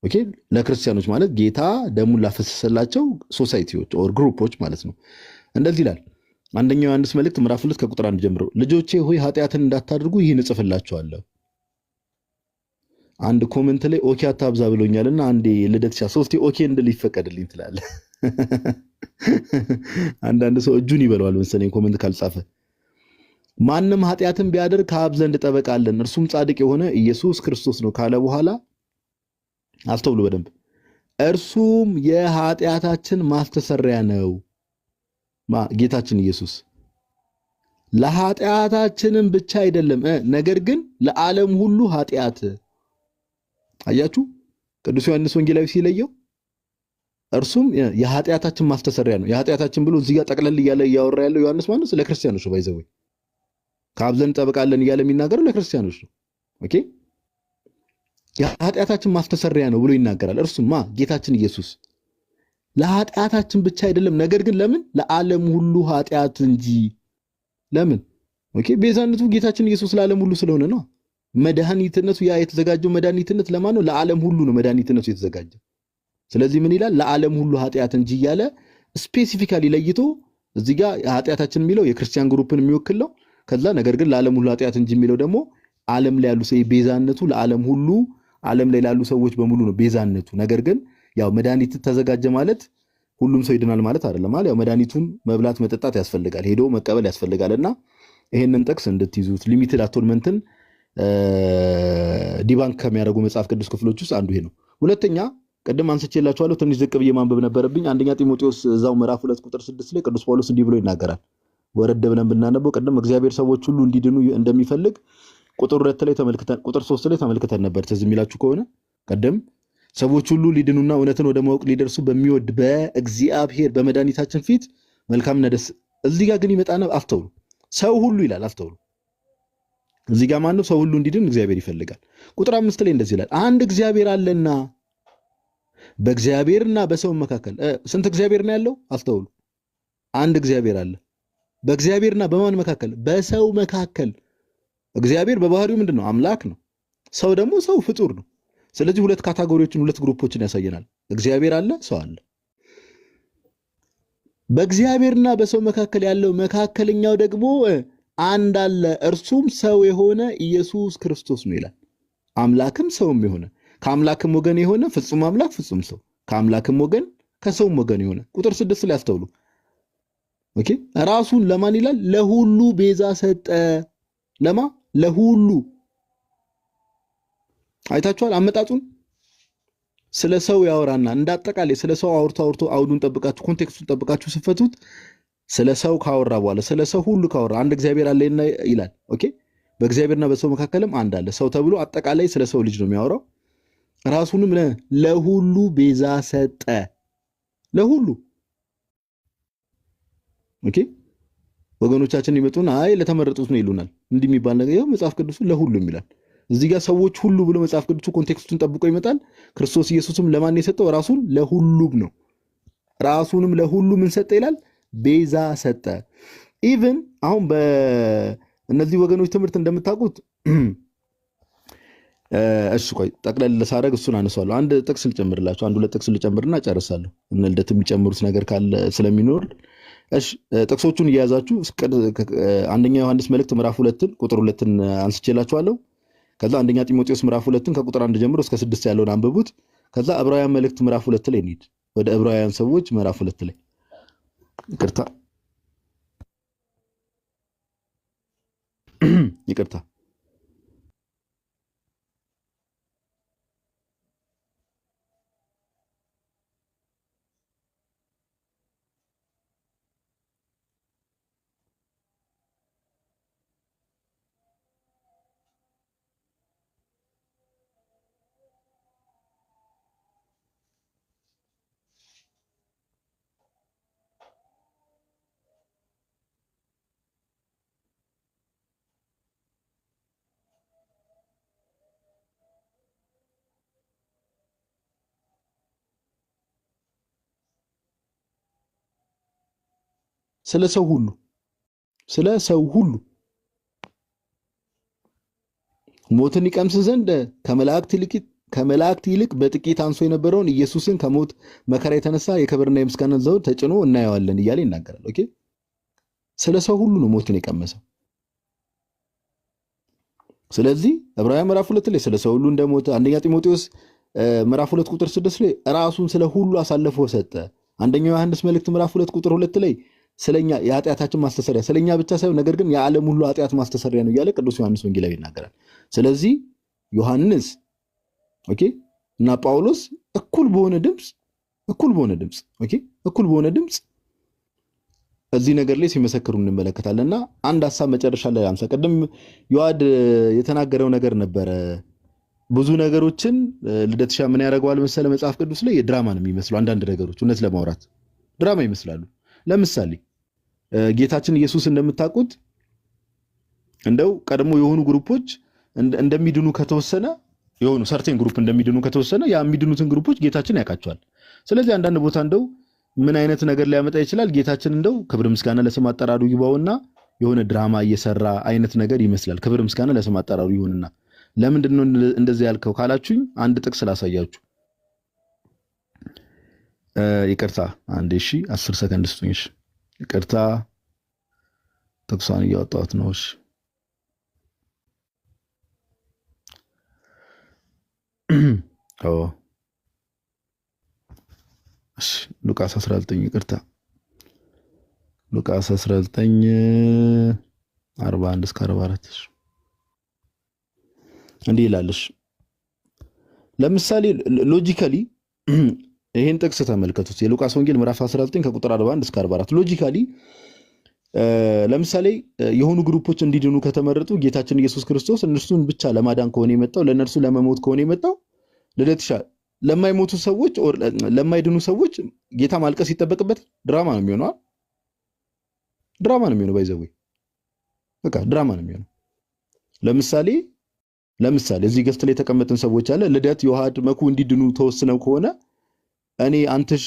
ኦኬ፣ ለክርስቲያኖች ማለት ጌታ ደሙን ላፈሰሰላቸው ሶሳይቲዎች ኦር ግሩፖች ማለት ነው። እንደዚህ ይላል አንደኛው ዮሐንስ መልእክት ምዕራፍ 2 ከቁጥር 1 ጀምሮ ልጆቼ ሆይ ኃጢአትን እንዳታደርጉ ይህን እጽፍላችኋለሁ። አንድ ኮሜንት ላይ ኦኬ አታብዛ ብሎኛልና አንዴ ልደትሻ ሶስቴ ኦኬ እንድል ይፈቀድልኝ ትላለህ። አንዳንድ ሰው እጁን ይበለዋል መሰለኝ ኮሜንት ካልጻፈ። ማንም ኃጢአትን ቢያደርግ ከአብ ዘንድ ጠበቃ አለን፣ እርሱም ጻድቅ የሆነ ኢየሱስ ክርስቶስ ነው ካለ በኋላ አስተውሉ በደንብ፣ እርሱም የኃጢአታችን ማስተሰሪያ ነው። ጌታችን ኢየሱስ ለኃጢአታችንም ብቻ አይደለም ነገር ግን ለዓለም ሁሉ ኃጢአት። አያችሁ ቅዱስ ዮሐንስ ወንጌላዊ ሲለየው እርሱም የኃጢአታችን ማስተሰሪያ ነው። የኃጢአታችን ብሎ እዚህ ጋር ጠቅለል እያለ እያወራ ያለው ዮሐንስ ማለት ስለ ክርስቲያኖች ነው። ባይዘው ከአብ ዘንድ ጠበቃለን እያለ የሚናገረው ለክርስቲያኖች ነው። ኦኬ፣ የኃጢአታችን ማስተሰሪያ ነው ብሎ ይናገራል። እርሱም ጌታችን ኢየሱስ ለኃጢአታችን ብቻ አይደለም ነገር ግን ለምን ለዓለም ሁሉ ኃጢአት እንጂ። ለምን? ኦኬ፣ ቤዛነቱ ጌታችን ኢየሱስ ለዓለም ሁሉ ስለሆነ ነው። መድኃኒትነቱ ያ የተዘጋጀው መድኃኒትነት ለማን ነው? ለዓለም ሁሉ ነው መድኃኒትነቱ የተዘጋጀው። ስለዚህ ምን ይላል? ለዓለም ሁሉ ኃጢአት እንጂ እያለ ስፔሲፊካሊ ለይቶ እዚህ ጋር ኃጢአታችን የሚለው የክርስቲያን ግሩፕን የሚወክል ነው። ከዛ ነገር ግን ለዓለም ሁሉ ኃጢአት እንጂ የሚለው ደግሞ ዓለም ላይ ያሉ ሰው ቤዛነቱ ለዓለም ሁሉ ዓለም ላይ ላሉ ሰዎች በሙሉ ነው ቤዛነቱ። ነገር ግን ያው መድኃኒት ተዘጋጀ ማለት ሁሉም ሰው ይድናል ማለት አይደለም። ያው መድኃኒቱን መብላት መጠጣት ያስፈልጋል፣ ሄዶ መቀበል ያስፈልጋልና ይሄንን ጥቅስ እንድትይዙት። ሊሚትድ አቶንመንትን ዲባንክ ከሚያደርጉ መጽሐፍ ቅዱስ ክፍሎች ውስጥ አንዱ ይሄ ነው። ሁለተኛ ቅድም አንስቼላችኋለሁ፣ ትንሽ ዝቅ ብዬ ማንበብ ነበረብኝ። አንደኛ ጢሞቴዎስ እዛው ምዕራፍ 2 ቁጥር 6 ላይ ቅዱስ ጳውሎስ እንዲህ ብሎ ይናገራል። ወረድ ብለን ብናነበው ቅድም እግዚአብሔር ሰዎች ሁሉ እንዲድኑ እንደሚፈልግ ቁጥር 2 ላይ ተመልክተን ቁጥር 3 ላይ ተመልክተን ነበር። ትዝ የሚላችሁ ከሆነ ቅድም ሰዎች ሁሉ ሊድኑና እውነትን ወደ ማወቅ ሊደርሱ በሚወድ በእግዚአብሔር በመድኃኒታችን ፊት መልካምና ደስ። እዚህ ጋር ግን ይመጣና አስተውሉ፣ ሰው ሁሉ ይላል። አስተውሉ፣ እዚህ ጋር ማነው? ሰው ሁሉ እንዲድን እግዚአብሔር ይፈልጋል። ቁጥር 5 ላይ እንደዚህ ይላል፣ አንድ እግዚአብሔር አለና በእግዚአብሔርና በሰው መካከል ስንት እግዚአብሔር ነው ያለው? አስተውሉ፣ አንድ እግዚአብሔር አለ። በእግዚአብሔርና በማን መካከል? በሰው መካከል። እግዚአብሔር በባህሪው ምንድነው? አምላክ ነው። ሰው ደግሞ ሰው ፍጡር ነው። ስለዚህ ሁለት ካታጎሪዎችን ሁለት ግሩፖችን ያሳየናል። እግዚአብሔር አለ፣ ሰው አለ። በእግዚአብሔርና በሰው መካከል ያለው መካከለኛው ደግሞ አንድ አለ፣ እርሱም ሰው የሆነ ኢየሱስ ክርስቶስ ነው ይላል። አምላክም ሰውም የሆነ ከአምላክም ወገን የሆነ ፍጹም አምላክ ፍጹም ሰው፣ ከአምላክም ወገን ከሰውም ወገን የሆነ ቁጥር 6 ላይ አስተውሉ። ኦኬ ራሱን ለማን ይላል? ለሁሉ ቤዛ ሰጠ። ለማ ለሁሉ አይታችኋል አመጣጡን። ስለ ሰው ያወራና እንዳጠቃላይ ስለ ሰው አውርቶ አውዱን ጠብቃችሁ ኮንቴክስቱን ጠብቃችሁ ስፈቱት ስለ ሰው ካወራ በኋላ ስለ ሰው ሁሉ ካወራ አንድ እግዚአብሔር አለና ይላል። ኦኬ በእግዚአብሔርና በሰው መካከልም አንድ አለ። ሰው ተብሎ አጠቃላይ ስለ ሰው ልጅ ነው የሚያወራው። ራሱንም ለሁሉ ቤዛ ሰጠ። ለሁሉ ኦኬ ወገኖቻችን ይመጡና አይ ለተመረጡት ነው ይሉናል። እንዲህ የሚባል ነገር ይኸው መጽሐፍ ቅዱሱ ለሁሉ ይላል። እዚህ ጋር ሰዎች ሁሉ ብሎ መጽሐፍ ቅዱሱ ኮንቴክስቱን ጠብቆ ይመጣል። ክርስቶስ ኢየሱስም ለማን የሰጠው? ራሱን ለሁሉም ነው። ራሱንም ለሁሉ ምን ሰጠ ይላል? ቤዛ ሰጠ። ኢቭን አሁን በእነዚህ ወገኖች ትምህርት እንደምታውቁት እሺ ቆይ ጠቅለል ሳደርግ እሱን አነሳለሁ። አንድ ጥቅስ ልጨምርላችሁ፣ አንድ ሁለት ጥቅስ ልጨምርና ጨርሳለሁ። እነ ልደት የሚጨምሩት ነገር ካለ ስለሚኖር እሺ ጥቅሶቹን እየያዛችሁ አንደኛ ዮሐንስ መልእክት ምዕራፍ 2 ቁጥር 2 አንስቼላችኋለሁ። ከዛ አንደኛ ጢሞቴዎስ ምዕራፍ 2 ከቁጥር 1 ጀምሮ እስከ 6 ያለውን አንብቡት። ከዛ ዕብራውያን መልእክት ምዕራፍ 2 ላይ እንሂድ። ወደ ዕብራውያን ሰዎች ምዕራፍ 2 ላይ ይቅርታ ስለ ሰው ሁሉ ሞትን ይቀምስ ዘንድ ከመላእክት ይልቅ በጥቂት አንሶ የነበረውን ኢየሱስን ከሞት መከራ የተነሳ የክብርና የምስጋናን ዘውድ ተጭኖ እናየዋለን እያለ ይናገራል። ኦኬ ስለ ሰው ሁሉ ነው ሞትን የቀመሰው። ስለዚህ ዕብራውያን ምዕራፍ 2 ላይ ስለ ሰው ሁሉ እንደሞተ፣ አንደኛ ጢሞቴዎስ ምዕራፍ 2 ቁጥር 6 ላይ ራሱን ስለ ሁሉ አሳልፎ ሰጠ። አንደኛ ዮሐንስ መልእክት ምዕራፍ 2 ቁጥር 2 ላይ ስለኛ የኃጢአታችን ማስተሰሪያ ስለኛ ብቻ ሳይሆን ነገር ግን የዓለም ሁሉ ኃጢአት ማስተሰሪያ ነው እያለ ቅዱስ ዮሐንስ ወንጌላዊ ይናገራል። ስለዚህ ዮሐንስ ኦኬ እና ጳውሎስ እኩል በሆነ ድምጽ እዚህ ነገር ላይ ሲመሰክሩ እንመለከታለንና አንድ ሐሳብ መጨረሻ ላይ አንሳ። ቀደም ዮሐድ የተናገረው ነገር ነበረ። ብዙ ነገሮችን ልደትሻ ምን ያደርገዋል መሰለ መጽሐፍ ቅዱስ ላይ የድራማ ነው የሚመስሉ አንዳንድ ነገሮች እውነት ለማውራት ድራማ ይመስላሉ። ለምሳሌ ጌታችን ኢየሱስ እንደምታውቁት እንደው ቀድሞ የሆኑ ግሩፖች እንደሚድኑ ከተወሰነ የሆኑ ሰርቴን ግሩፕ እንደሚድኑ ከተወሰነ ያ የሚድኑትን ግሩፖች ጌታችን ያውቃቸዋል። ስለዚህ አንዳንድ ቦታ እንደው ምን አይነት ነገር ሊያመጣ ይችላል? ጌታችን እንደው ክብር ምስጋና ለስም አጠራሩ ይባውና የሆነ ድራማ እየሰራ አይነት ነገር ይመስላል። ክብር ምስጋና ለስም አጠራሩ ይሁንና ለምንድን ነው እንደዚህ ያልከው ካላችሁኝ አንድ ጥቅስ ላሳያችሁ። ይቅርታ አንዴ እሺ 10 ሰከንድ ስጡኝ። እሺ ይቅርታ ጥቅሷን እያወጣሁት ነው። እሺ እሺ ሉቃስ 19 ይቅርታ ሉቃስ 19:41 እስከ 44 እንዲህ ይላልሽ። ለምሳሌ ሎጂካሊ ይሄን ጥቅስ ተመልከቱት። የሉቃስ ወንጌል ምዕራፍ 19 ከቁጥር 41 እስከ 44 ሎጂካሊ ለምሳሌ የሆኑ ግሩፖች እንዲድኑ ከተመረጡ ጌታችን ኢየሱስ ክርስቶስ እነርሱን ብቻ ለማዳን ከሆነ የመጣው ለነርሱ ለመሞት ከሆነ የመጣው ልደትሻ ለማይሞቱ ሰዎች ለማይድኑ ሰዎች ጌታ ማልቀስ ይጠበቅበት ድራማ ነው የሚሆነው። ድራማ ነው የሚሆነው ባይዘው በቃ ድራማ ነው የሚሆነው። ለምሳሌ እዚህ ገስት ላይ የተቀመጥን ሰዎች አለ ልደት ዮሐድ መኩ እንዲድኑ ተወስነው ከሆነ እኔ አንተሽ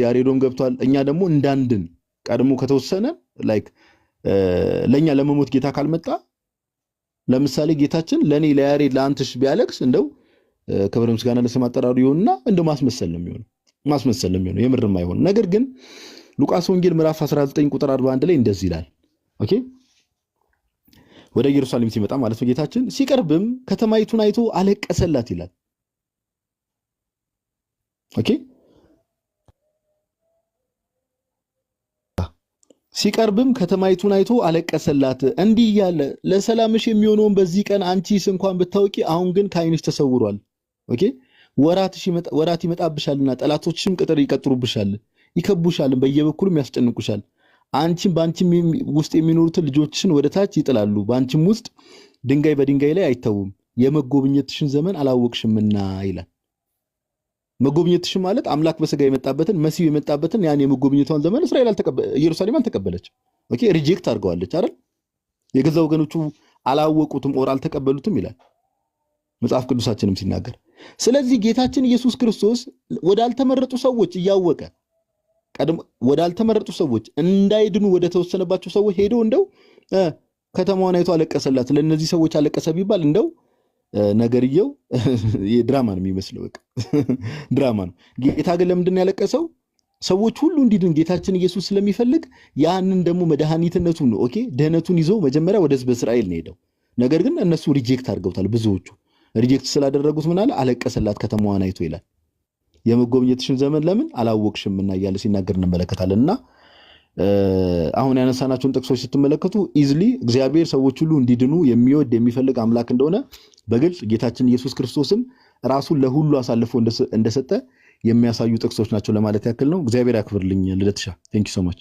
ያሬዶም ገብቷል እኛ ደግሞ እንዳንድን ቀድሞ ከተወሰነ ላይክ ለኛ ለመሞት ጌታ ካልመጣ ለምሳሌ ጌታችን ለኔ ለያሬድ ለአንተሽ ቢያለቅስ እንደው ክብር ምስጋና ለስም አጠራሩ ይሁንና እንደው ማስመሰል ነው የሚሆነው የምርም አይሆን። ነገር ግን ሉቃስ ወንጌል ምዕራፍ 19 ቁጥር 41 ላይ እንደዚህ ይላል። ኦኬ ወደ ኢየሩሳሌም ሲመጣ ማለት ነው ጌታችን ሲቀርብም ከተማይቱን አይቶ አለቀሰላት ይላል። ኦኬ። ሲቀርብም ከተማይቱን አይቶ አለቀሰላት እንዲህ እያለ ለሰላምሽ የሚሆነውን በዚህ ቀን አንቺስ እንኳን ብታውቂ፣ አሁን ግን ከዓይንሽ ተሰውሯል። ኦኬ። ወራት ይመጣብሻልና ጠላቶችሽም ቅጥር ይቀጥሩብሻል፣ ይከቡሻል፣ በየበኩሉም ያስጨንቁሻል። አንቺም በአንቺም ውስጥ የሚኖሩትን ልጆችሽን ወደ ታች ይጥላሉ፣ በአንቺም ውስጥ ድንጋይ በድንጋይ ላይ አይተውም። የመጎብኘትሽን ዘመን አላወቅሽምና ይላል። መጎብኘትሽን ማለት አምላክ በስጋ የመጣበትን መሲሁ የመጣበትን ያን የመጎብኘቷን ዘመን ኢየሩሳሌም አልተቀበለች። ኦኬ። ሪጀክት አድርገዋለች አይደል? የገዛ ወገኖቹ አላወቁትም ኦር አልተቀበሉትም ይላል መጽሐፍ ቅዱሳችንም ሲናገር። ስለዚህ ጌታችን ኢየሱስ ክርስቶስ ወዳልተመረጡ ሰዎች እያወቀ ወዳልተመረጡ ሰዎች እንዳይድኑ ወደ ተወሰነባቸው ሰዎች ሄዶ እንደው ከተማዋን አይቶ አለቀሰላት። ለነዚህ ሰዎች አለቀሰ ቢባል እንደው ነገርየው ድራማ ነው የሚመስለው። በቃ ድራማ ነው። ጌታ ግን ለምንድን ነው ያለቀሰው? ሰዎች ሁሉ እንዲድን ጌታችን ኢየሱስ ስለሚፈልግ ያንን ደግሞ መድኃኒትነቱን ነው ኦኬ ድህነቱን ይዞ መጀመሪያ ወደ ሕዝበ እስራኤል ነው ሄደው። ነገር ግን እነሱ ሪጀክት አድርገውታል። ብዙዎቹ ሪጀክት ስላደረጉት ምን አለ? አለቀሰላት ከተማዋን አይቶ ይላል። የመጎብኘትሽን ዘመን ለምን አላወቅሽምና እያለ ሲናገር እንመለከታለንና አሁን ያነሳናቸውን ጥቅሶች ስትመለከቱ ኢዝሊ እግዚአብሔር ሰዎች ሁሉ እንዲድኑ የሚወድ የሚፈልግ አምላክ እንደሆነ በግልጽ ጌታችን ኢየሱስ ክርስቶስም ራሱን ለሁሉ አሳልፎ እንደሰጠ የሚያሳዩ ጥቅሶች ናቸው ለማለት ያክል ነው። እግዚአብሔር ያክብርልኝ ልደትሻ። ቴንክ ዩ ሶ ማች።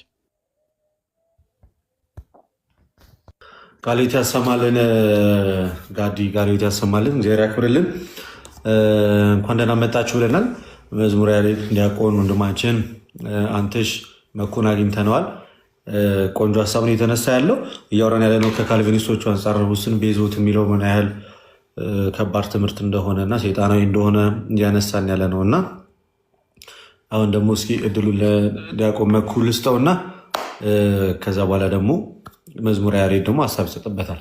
ቃሌት ያሰማልን ጋዲ፣ ቃሌት ያሰማልን። እግዚአብሔር ያክብርልን። እንኳን ደህና መጣችሁ ብለናል። መዝሙር ያሬድ ዲያቆን ወንድማችን አንተሽ መኩን አግኝተነዋል። ቆንጆ ሀሳብ ነው የተነሳ ያለው። እያወራን ያለ ነው ከካልቪኒስቶቹ አንጻር ውስን ቤዞት የሚለው ምን ያህል ከባድ ትምህርት እንደሆነ እና ሰይጣናዊ እንደሆነ እያነሳን ያለ ነው እና አሁን ደግሞ እስኪ እድሉ ለዲያቆን መኩ ልስጠውና ከዛ በኋላ ደግሞ መዝሙር ያሬድ ደግሞ ሀሳብ ይሰጥበታል።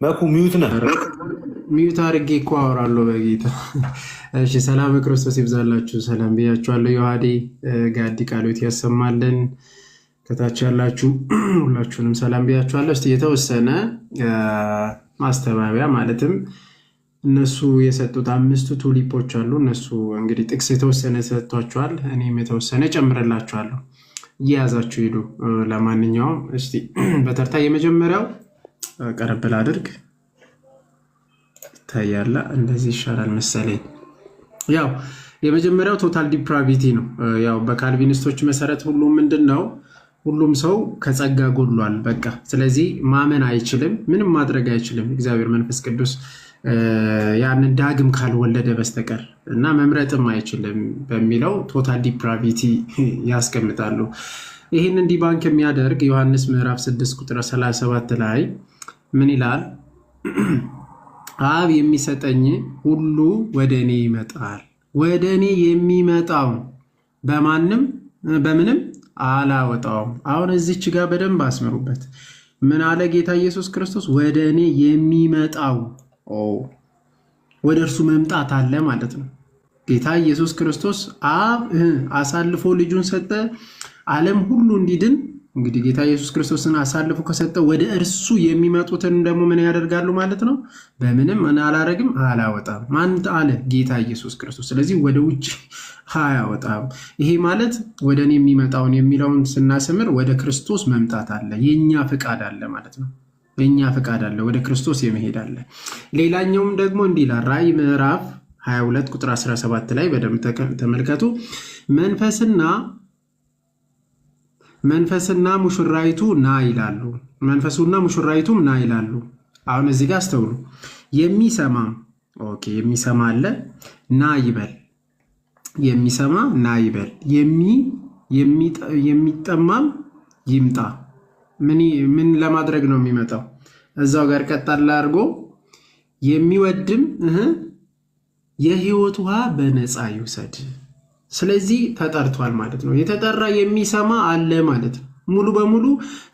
መኩ ሚዩት ነህ? ሚዩት አድርጌ እኮ አወራለሁ በጌታ። እሺ፣ ሰላም ክርስቶስ ይብዛላችሁ። ሰላም ብያችኋለሁ። ዮሐዴ ጋዲ ቃሎት ያሰማልን። ከታች ያላችሁ ሁላችሁንም ሰላም ብያችኋለሁ። እስቲ የተወሰነ ማስተባበያ ማለትም እነሱ የሰጡት 5 ቱሊፖች አሉ። እነሱ እንግዲህ ጥቅስ የተወሰነ ሰጥቷቸዋል። እኔም የተወሰነ ጨምርላችኋለሁ። እየያዛችሁ ሂዱ። ለማንኛውም እስቲ በተርታ የመጀመሪያው ቀረብ ላድርግ ታያላ። እንደዚህ ይሻላል መሰለኝ። ያው የመጀመሪያው ቶታል ዲፕራቪቲ ነው። ያው በካልቪኒስቶች መሰረት ሁሉም ሰው ከጸጋ ጎድሏል። በቃ ስለዚህ ማመን አይችልም፣ ምንም ማድረግ አይችልም እግዚአብሔር መንፈስ ቅዱስ ያንን ዳግም ካልወለደ በስተቀር እና መምረጥም አይችልም በሚለው ቶታል ዲፕራቪቲ ያስቀምጣሉ። ይህንን ዲባንክ የሚያደርግ ዮሐንስ ምዕራፍ 6 ቁጥር 37 ላይ ምን ይላል? አብ የሚሰጠኝ ሁሉ ወደ እኔ ይመጣል፣ ወደ እኔ የሚመጣው በምንም አላወጣውም። አሁን እዚች ጋር በደንብ አስምሩበት። ምን አለ ጌታ ኢየሱስ ክርስቶስ? ወደ እኔ የሚመጣው ወደ እርሱ መምጣት አለ ማለት ነው። ጌታ ኢየሱስ ክርስቶስ አብ አሳልፎ ልጁን ሰጠ ዓለም ሁሉ እንዲድን። እንግዲህ ጌታ ኢየሱስ ክርስቶስን አሳልፎ ከሰጠ ወደ እርሱ የሚመጡትን ደግሞ ምን ያደርጋሉ ማለት ነው? በምንም አላረግም አላወጣም። ማን አለ? ጌታ ኢየሱስ ክርስቶስ። ስለዚህ ወደ ውጭ አያወጣም። ይሄ ማለት ወደ እኔ የሚመጣውን የሚለውን ስናስምር ወደ ክርስቶስ መምጣት አለ፣ የኛ ፍቃድ አለ ማለት ነው። የኛ ፍቃድ አለ፣ ወደ ክርስቶስ የመሄድ አለ። ሌላኛውም ደግሞ እንዲህ ይላል ራእይ ምዕራፍ 22 ቁጥር 17 ላይ በደንብ ተመልከቱ። መንፈስና ሙሽራይቱ ና ይላሉ። መንፈሱና ሙሽራይቱም ና ይላሉ። አሁን እዚህ ጋር አስተውሉ። የሚሰማ አለ፣ ና ይበል። የሚሰማ ና ይበል፣ የሚጠማም ይምጣ። ምን ለማድረግ ነው የሚመጣው? እዛው ጋር ቀጣላ አድርጎ የሚወድም የህይወት ውሃ በነፃ ይውሰድ። ስለዚህ ተጠርቷል ማለት ነው። የተጠራ የሚሰማ አለ ማለት ነው። ሙሉ በሙሉ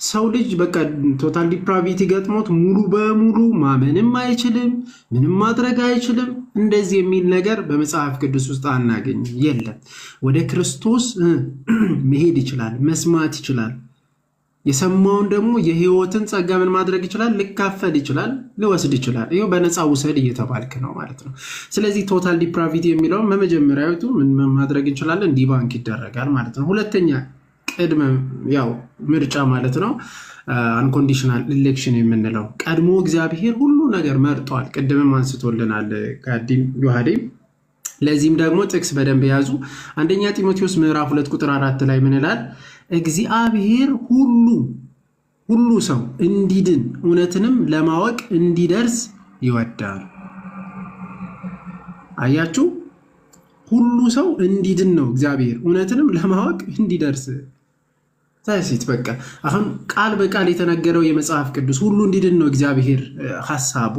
ሰው ልጅ በቃ ቶታል ዲፕራቪቲ ገጥሞት ሙሉ በሙሉ ማመንም አይችልም፣ ምንም ማድረግ አይችልም። እንደዚህ የሚል ነገር በመጽሐፍ ቅዱስ ውስጥ አናገኝም፣ የለም። ወደ ክርስቶስ መሄድ ይችላል፣ መስማት ይችላል። የሰማውን ደግሞ የህይወትን ጸጋ ምን ማድረግ ይችላል? ልካፈል ይችላል፣ ሊወስድ ይችላል። ይኸው በነፃ ውሰድ እየተባልክ ነው ማለት ነው። ስለዚህ ቶታል ዲፕራቪቲ የሚለውን በመጀመሪያዊቱ ምን ማድረግ እንችላለን? ዲባንክ ይደረጋል ማለት ነው። ሁለተኛ ቅድመ ያው ምርጫ ማለት ነው። አንኮንዲሽናል ኢሌክሽን የምንለው ቀድሞ እግዚአብሔር ሁሉ ነገር መርጧል። ቅድምም አንስቶልናል ጋዲም ዮሐዴም። ለዚህም ደግሞ ጥቅስ በደንብ የያዙ አንደኛ ጢሞቴዎስ ምዕራፍ 2 ቁጥር 4 ላይ ምን ይላል? እግዚአብሔር ሁሉ ሰው እንዲድን እውነትንም ለማወቅ እንዲደርስ ይወዳል። አያችሁ፣ ሁሉ ሰው እንዲድን ነው እግዚአብሔር እውነትንም ለማወቅ እንዲደርስ ታሲት በቃ አሁን ቃል በቃል የተነገረው የመጽሐፍ ቅዱስ ሁሉ እንዲድን ነው እግዚአብሔር ሐሳቡ፣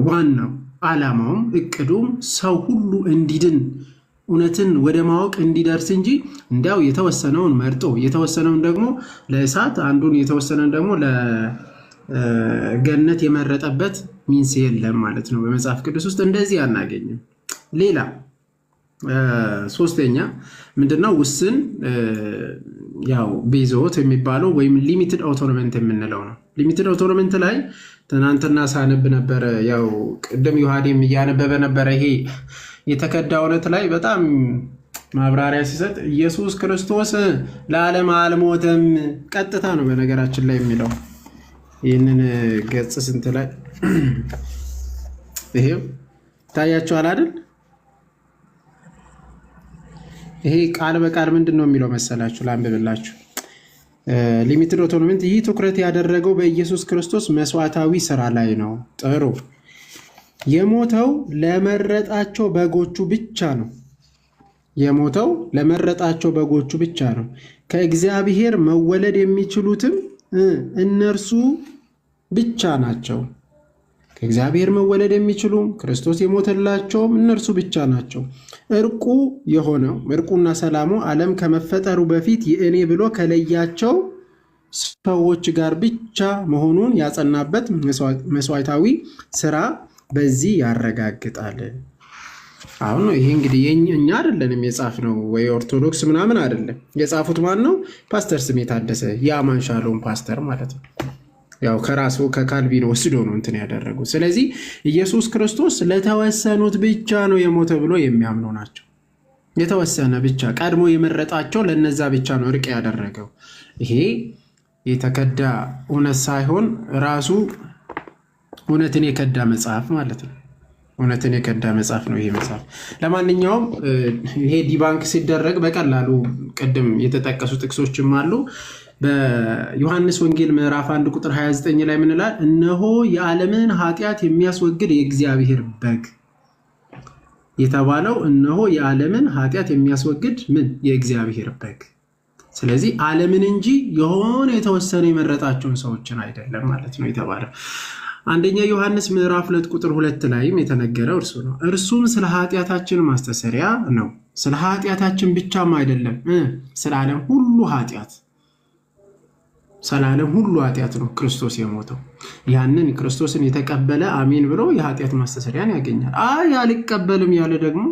ዋናው ዓላማውም እቅዱም ሰው ሁሉ እንዲድን እውነትን ወደ ማወቅ እንዲደርስ እንጂ እንዲያው የተወሰነውን መርጦ የተወሰነውን ደግሞ ለእሳት አንዱን የተወሰነውን ደግሞ ለገነት የመረጠበት ሚንስ የለም ማለት ነው። በመጽሐፍ ቅዱስ ውስጥ እንደዚህ አናገኝም። ሌላ ሶስተኛ ምንድነው? ውስን ያው ቤዞት የሚባለው ወይም ሊሚትድ አውቶኖመንት የምንለው ነው። ሊሚትድ አውቶኖመንት ላይ ትናንትና ሳነብ ነበረ። ያው ቅድም ዮሐዴም እያነበበ ነበረ። ይሄ የተከዳ እውነት ላይ በጣም ማብራሪያ ሲሰጥ ኢየሱስ ክርስቶስ ለዓለም አልሞተም፣ ቀጥታ ነው በነገራችን ላይ የሚለው። ይህንን ገጽ ስንት ላይ ይሄው ታያቸዋል አይደል? ይሄ ቃል በቃል ምንድን ነው የሚለው መሰላችሁ? ላንብብላችሁ። ሊሚትድ አውቶኖመንት ይህ ትኩረት ያደረገው በኢየሱስ ክርስቶስ መስዋዕታዊ ስራ ላይ ነው። ጥሩ። የሞተው ለመረጣቸው በጎቹ ብቻ ነው። የሞተው ለመረጣቸው በጎቹ ብቻ ነው። ከእግዚአብሔር መወለድ የሚችሉትም እነርሱ ብቻ ናቸው። ከእግዚአብሔር መወለድ የሚችሉም ክርስቶስ የሞተላቸውም እነርሱ ብቻ ናቸው። እርቁና ሰላሙ ዓለም ከመፈጠሩ በፊት የእኔ ብሎ ከለያቸው ሰዎች ጋር ብቻ መሆኑን ያጸናበት መስዋዕታዊ ስራ በዚህ ያረጋግጣል። አሁን ይሄ እንግዲህ እኛ አይደለንም የጻፍነው፣ ወይ ኦርቶዶክስ ምናምን አይደለም። የጻፉት ማን ነው? ፓስተር ስሜ ታደሰ፣ የአማን ሻሎም ፓስተር ማለት ነው። ያው ከራሱ ከካልቪን ወስዶ ነው እንትን ያደረጉት። ስለዚህ ኢየሱስ ክርስቶስ ለተወሰኑት ብቻ ነው የሞተ ብሎ የሚያምኑ ናቸው። የተወሰነ ብቻ ቀድሞ የመረጣቸው ለነዛ ብቻ ነው እርቅ ያደረገው። ይሄ የተከዳ እውነት ሳይሆን ራሱ እውነትን የከዳ መጽሐፍ ማለት ነው። እውነትን የከዳ መጽሐፍ ነው ይሄ መጽሐፍ። ለማንኛውም ይሄ ዲባንክ ሲደረግ በቀላሉ ቅድም የተጠቀሱ ጥቅሶችም አሉ። በዮሐንስ ወንጌል ምዕራፍ 1 ቁጥር 29 ላይ ምን ይላል? እነሆ የዓለምን ኃጢአት የሚያስወግድ የእግዚአብሔር በግ የተባለው እነሆ የዓለምን ኃጢአት የሚያስወግድ ምን? የእግዚአብሔር በግ። ስለዚህ ዓለምን እንጂ የሆነ የተወሰነ የመረጣቸውን ሰዎችን አይደለም ማለት ነው የተባለው። አንደኛ ዮሐንስ ምዕራፍ 2 ቁጥር 2 ላይም የተነገረው እርሱ ነው። እርሱም ስለ ኃጢአታችን ማስተሰሪያ ነው። ስለ ኃጢአታችን ብቻም አይደለም፣ ስለ ዓለም ሁሉ ኃጢአት፣ ስለ ዓለም ሁሉ ኃጢአት ነው ክርስቶስ የሞተው። ያንን ክርስቶስን የተቀበለ አሜን ብሎ የኃጢአት ማስተሰሪያን ያገኛል። አልቀበልም ያለ ደግሞ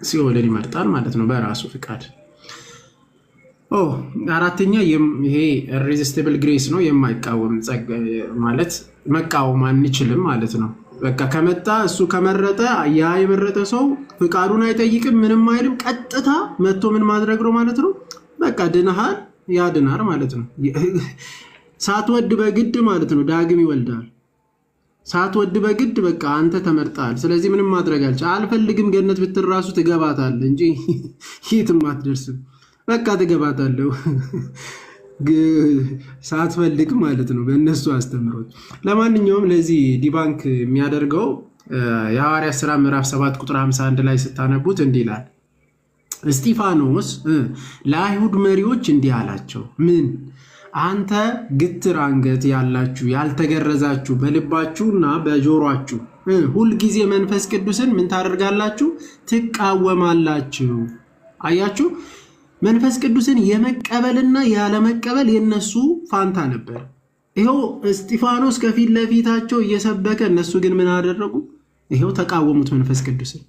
ሲኦልን ይመርጣል ማለት ነው በራሱ ፍቃድ። አራተኛ ይሄ ሬዚስቲብል ግሬስ ነው። የማይቃወም ማለት መቃወም አንችልም ማለት ነው። በቃ ከመጣ እሱ ከመረጠ ያ የመረጠ ሰው ፍቃዱን አይጠይቅም፣ ምንም አይልም። ቀጥታ መጥቶ ምን ማድረግ ነው ማለት ነው። በቃ ድነሃል፣ ያድናር ማለት ነው። ሳትወድ በግድ ማለት ነው። ዳግም ይወልዳል። ሳትወድ በግድ በቃ አንተ ተመርጣል። ስለዚህ ምንም ማድረግ አልፈልግም ገነት ብትል ራሱ ትገባታለህ እንጂ የትም አትደርስም። በቃ ትገባታለህ ሳትፈልግ ማለት ነው በእነሱ አስተምሮት። ለማንኛውም ለዚህ ዲባንክ የሚያደርገው የሐዋርያት ሥራ ምዕራፍ 7 ቁጥር 51 ላይ ስታነቡት እንዲህ ይላል። እስጢፋኖስ ለአይሁድ መሪዎች እንዲህ አላቸው፣ ምን አንተ ግትር አንገት ያላችሁ ያልተገረዛችሁ በልባችሁና በጆሮአችሁ ሁልጊዜ መንፈስ ቅዱስን ምን ታደርጋላችሁ? ትቃወማላችሁ። አያችሁ፣ መንፈስ ቅዱስን የመቀበልና ያለመቀበል የነሱ ፋንታ ነበር። ይኸው እስጢፋኖስ ከፊት ለፊታቸው እየሰበከ እነሱ ግን ምን አደረጉ? ይኸው ተቃወሙት መንፈስ ቅዱስን።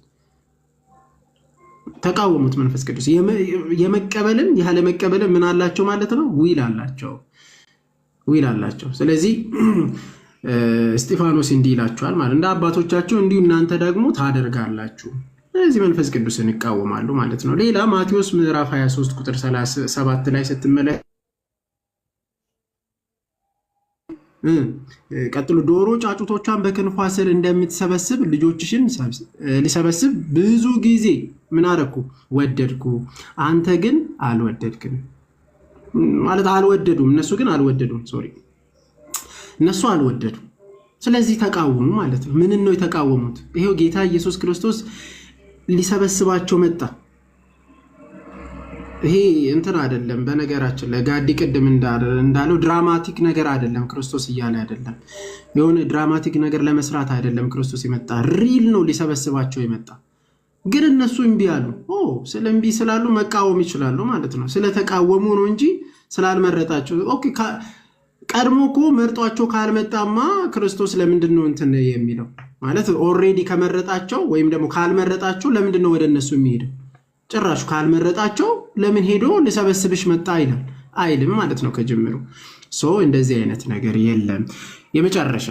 ተቃወሙት። መንፈስ ቅዱስ የመቀበልም ያለመቀበልም ምን አላቸው ማለት ነው? ዊል አላቸው። ስለዚህ እስጢፋኖስ እንዲህ ይላቸዋል ማለት እንደ አባቶቻችሁ እንዲሁ እናንተ ደግሞ ታደርጋላችሁ። ስለዚህ መንፈስ ቅዱስን ይቃወማሉ ማለት ነው። ሌላ ማቴዎስ ምዕራፍ 23 ቁጥር 37 ላይ ስትመለከቱ ቀጥሎ ዶሮ ጫጩቶቿን በክንፏ ስር እንደምትሰበስብ ልጆችሽን ሊሰበስብ ብዙ ጊዜ ምን አደረኩ? ወደድኩ፣ አንተ ግን አልወደድክም ማለት አልወደዱም። እነሱ ግን አልወደዱም። እነሱ አልወደዱም። ስለዚህ ተቃወሙ ማለት ነው። ምንን ነው የተቃወሙት? ይሄው ጌታ ኢየሱስ ክርስቶስ ሊሰበስባቸው መጣ። ይሄ እንትን አይደለም። በነገራችን ላይ ጋዲ ቅድም እንዳለው ድራማቲክ ነገር አይደለም። ክርስቶስ እያለ አይደለም፣ የሆነ ድራማቲክ ነገር ለመስራት አይደለም ክርስቶስ የመጣ ሪል ነው ሊሰበስባቸው የመጣ። ግን እነሱ እምቢ አሉ። ስለ እምቢ ስላሉ መቃወም ይችላሉ ማለት ነው። ስለተቃወሙ ነው እንጂ ስላልመረጣቸው። ኦኬ ቀድሞ እኮ መርጧቸው ካልመጣማ ክርስቶስ ለምንድን ነው እንትን የሚለው ማለት ኦልሬዲ ከመረጣቸው ወይም ደግሞ ካልመረጣቸው ለምንድን ነው ወደ እነሱ የሚሄደው? ጭራሹ ካልመረጣቸው ለምን ሄዶ ልሰበስብሽ መጣ ይላል አይልም ማለት ነው ከጅምሩ። እንደዚህ አይነት ነገር የለም። የመጨረሻ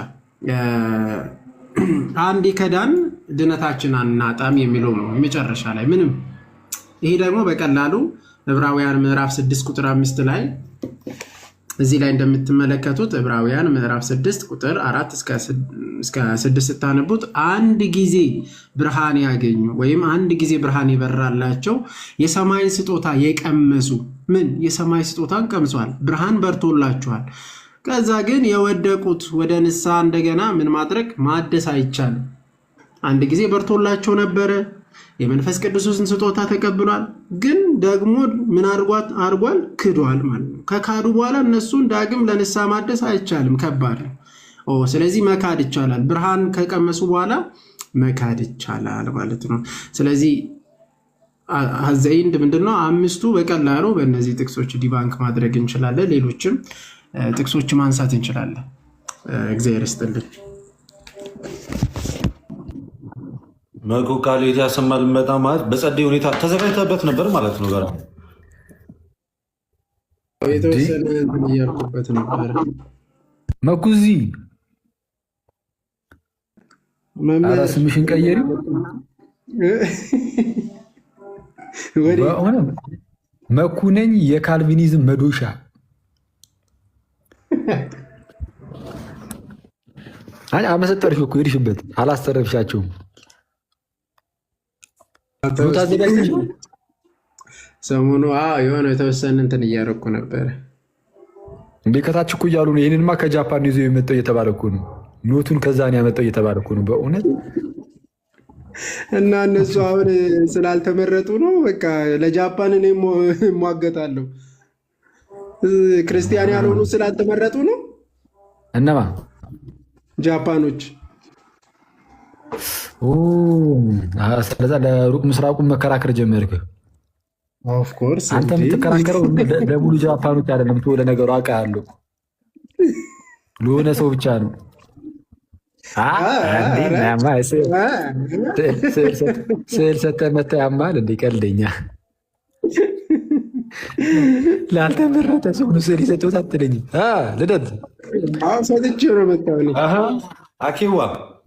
አንድ ከዳን ድነታችን አናጣም የሚለው ነው የመጨረሻ ላይ ምንም። ይሄ ደግሞ በቀላሉ ዕብራውያን ምዕራፍ 6 ቁጥር 5 ላይ እዚህ ላይ እንደምትመለከቱት ዕብራውያን ምዕራፍ 6 ቁጥር 4 እስከ 6 ስታነቡት አንድ ጊዜ ብርሃን ያገኙ ወይም አንድ ጊዜ ብርሃን ይበራላቸው የሰማይን ስጦታ የቀመሱ የሰማይ ስጦታን ቀምሷል፣ ብርሃን በርቶላቸዋል። ከዛ ግን የወደቁት ወደ ንስሐ እንደገና ምን ማድረግ ማደስ አይቻልም። አንድ ጊዜ በርቶላቸው ነበረ፣ የመንፈስ ቅዱስን ስጦታ ተቀብሏል። ግን ደግሞ ምን አድርጓል? ክዷል ማለት ነው። ከካዱ በኋላ እነሱን ዳግም ለንስሐ ማደስ አይቻልም፣ ከባድ ነው። ስለዚህ መካድ ይቻላል። ብርሃን ከቀመሱ በኋላ መካድ ይቻላል ማለት ነው። ስለዚህ አዘይንድ ምንድነው? አምስቱ በቀላሉ በእነዚህ ጥቅሶች ዲባንክ ማድረግ እንችላለን። ሌሎችም ጥቅሶች ማንሳት እንችላለን። እግዚአብሔር ይስጥልን። መኩ ቃል ያሰማል። በጣም ማለት በጸደይ ሁኔታ ተዘጋጅተበት ነበር ማለት ነው። የተወሰነ እያልኩበት ነበር። መኩዚ ስምሽን ቀየሪ። መኩ ነኝ የካልቪኒዝም መዶሻ። አመሰጠርሽ እኮ ሄድሽበት፣ አላስተረፍሻቸውም። ሰሞኑ የሆነ የተወሰነ እንትን እያደረኩ ነበረ። እንዴ ከታች እኮ እያሉ ነው። ይህንንማ ከጃፓን ይዞ የመጣው እየተባለ እኮ ነው። ኖቱን ከዛን ያመጣው እየተባለ እኮ ነው በእውነት። እና እነሱ አሁን ስላልተመረጡ ነው በቃ ለጃፓን እኔ እሟገታለሁ። ክርስቲያን ያልሆኑ ስላልተመረጡ ነው። እነማ? ጃፓኖች። ስለዛ ለሩቅ ምስራቁን መከራከር ጀመርክ። ኦፍኮርስ አንተ የምትከራከረው ለሙሉ ጃፓኖች አይደለም። ለነገሩ አውቃለሁ ለሆነ ሰው ብቻ ነው። ስዕል ሰተህ መተህ ያማል እንደ ቀልደኛ። ላልተመረጠ ሰው ነው ስዕል የሰጠሁት አትለኝም። ልደት ሰጥቼ ነው መጣሁ። አኬዋ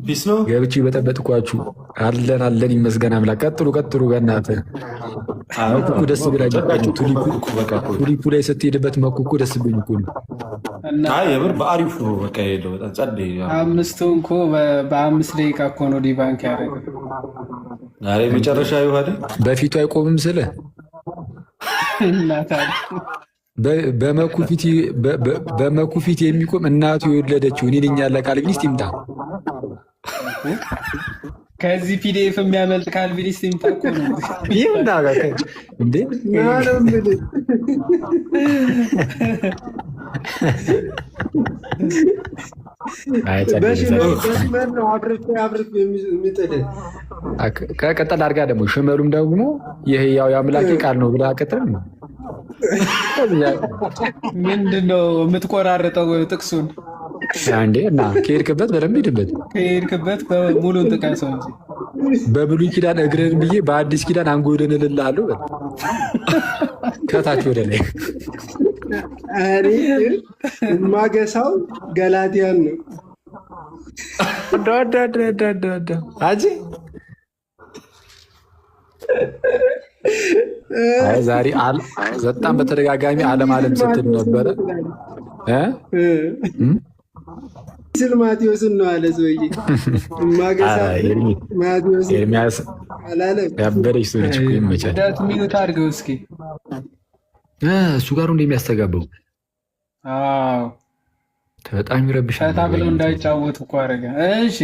ቢስ ነው ገብቼ በጠበጥኳችሁ። አለን ይመስገን አምላክ። ቀጥሉ በእናትህ። መኩኩ ደስ ብላኝ። ቱሊፑ ላይ ስትሄድበት መኩኩ ደስ ብኝ እኮ ነው። የምር በአሪፉ ነው በቃ ሄደው በጣም ጸደይ። አምስቱ እኮ በ5 ደቂቃ እኮ ነው ዲባንክ ያደረገ። ዛሬ መጨረሻ ይሆናል። በፊቱ አይቆምም ስለ በመኩ ፊት የሚቆም እናቱ የወለደችው እኔ ነኝ ያለ ካልቪኒስት ይምጣ። ከዚህ ፒዲኤፍ የሚያመልጥ ካልቪኒስት ይምጣ እኮ ነው ይምጣ እንዴ! ከቀጠል አድርጋ ደግሞ ሽመሉም ደግሞ የህያው የአምላኬ ቃል ነው ብላ ቀጥል ነው። ምንድነው የምትቆራርጠው ጥቅሱን? አንዴ እና ከሄድክበት በደንብ ሄድበት። ከሄድክበት ሙሉን ጥቀሰው እንጂ በብሉይ ኪዳን እግርን ብዬ በአዲስ ኪዳን አንጎልን እልልሃለሁ። ከታች ወደ ላይ እኔ የማገሳው ገላትያን ነው። አጂ ዛሬ በጣም በተደጋጋሚ ዓለም ስትል ነበረ። ስል ማቴዎስን ነው አለ ሰውዬ። ኤርሚያስ ያበደች ሰው ነች። ይመቻል። ሚዩት አድርገው እስኪ እሱ ጋር እንደሚያስተጋባው በጣም ይረብሻል። ፈታ ብለው እንዳይጫወቱ እኮ አደረገ። እሺ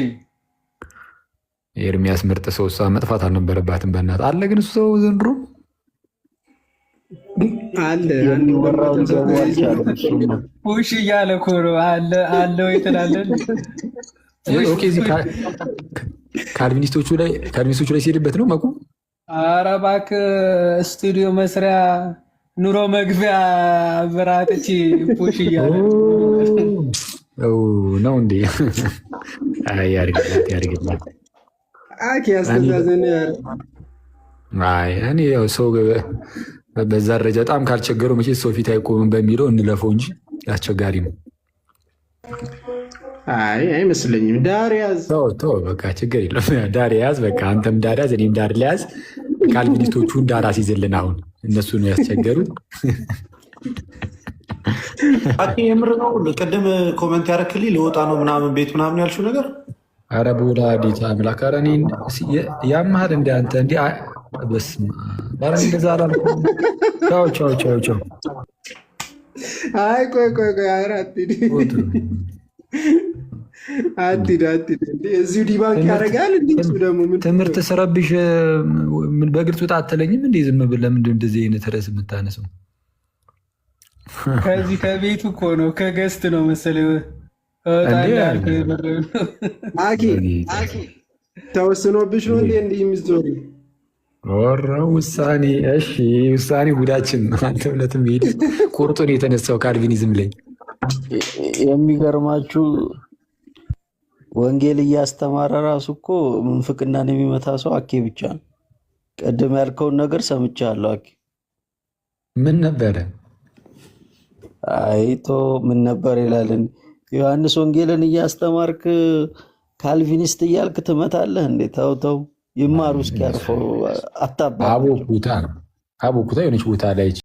ኤርሚያስ ምርጥ ሰው፣ እሷ መጥፋት አልነበረባትም። በእናት አለ ግን እሱ ሰው ዘንድሮ አለ ፑሽ እያለ እኮ ነው። አለ ወይ ትላለህ? ካልቪኒስቶቹ ላይ ሲሄድበት ነው መቁ። ኧረ እባክህ ስቱዲዮ መስሪያ ኑሮ መግቢያ ብራጥቺ ፑሽ እያለ ነው እንዴ? ያድርግላት። ያስተዛዘን እኔ ያው ሰው በዛ ደረጃ በጣም ካልቸገረው መቼ ሰው ፊት አይቆምም በሚለው እንለፈው እንጂ አስቸጋሪ ነው። አይመስለኝም። ዳር ያዝ በቃ ችግር የለም። ዳር ያዝ በቃ አንተም ዳር ያዝ፣ እኔም ዳር ሊያዝ። ካልቪኒስቶቹን ዳር አስይዝልን። አሁን እነሱ ነው ያስቸገሩት። የምር ነው። ቅድም ኮመንት ያደረክልኝ ልወጣ ነው ምናምን ቤት ምናምን ያልሽው ነገር አረ በወላዲተ አምላክ ኧረ እኔን ያመሃል እንደ አንተ እንዲህ በስመ አብ ኧረ እንደዛ አላልኩም። ቻው። አይ ቆይ ኧረ አትሂድ። እዚሁ ዲባንክ ያደርጋል። እንዴት ደግሞ ትምህርት ስረብሽ በግልጽ ውጣ አትለኝም እንዴ? ዝም ብለህ ለምንድን እንደዚህ አይነት ርዕስ የምታነሰው? ከዚህ ከቤቱ እኮ ነው፣ ከገስት ነው መሰለኝ። አኪ ተወስኖብሽ ነው እንዴ እንዲህ የሚዞሪ? ኧረ ውሳኔ ጉዳችን ነው። አንተ ብለትም ሄድ ቁርጡን የተነሳው ካልቪኒዝም ላይ የሚገርማችሁ ወንጌል እያስተማረ ራሱ እኮ ምንፍቅናን የሚመታ ሰው አኬ ብቻ ነው። ቅድም ያልከውን ነገር ሰምቻለሁ። አኬ ምን ነበረ? አይቶ ምን ነበር ይላልን? ዮሐንስ ወንጌልን እያስተማርክ ካልቪኒስት እያልክ ትመታለህ እንዴ? ተው ይማሩ እስኪያርፈው። አታባ አቦኩታ የሆነች ቦታ ላይ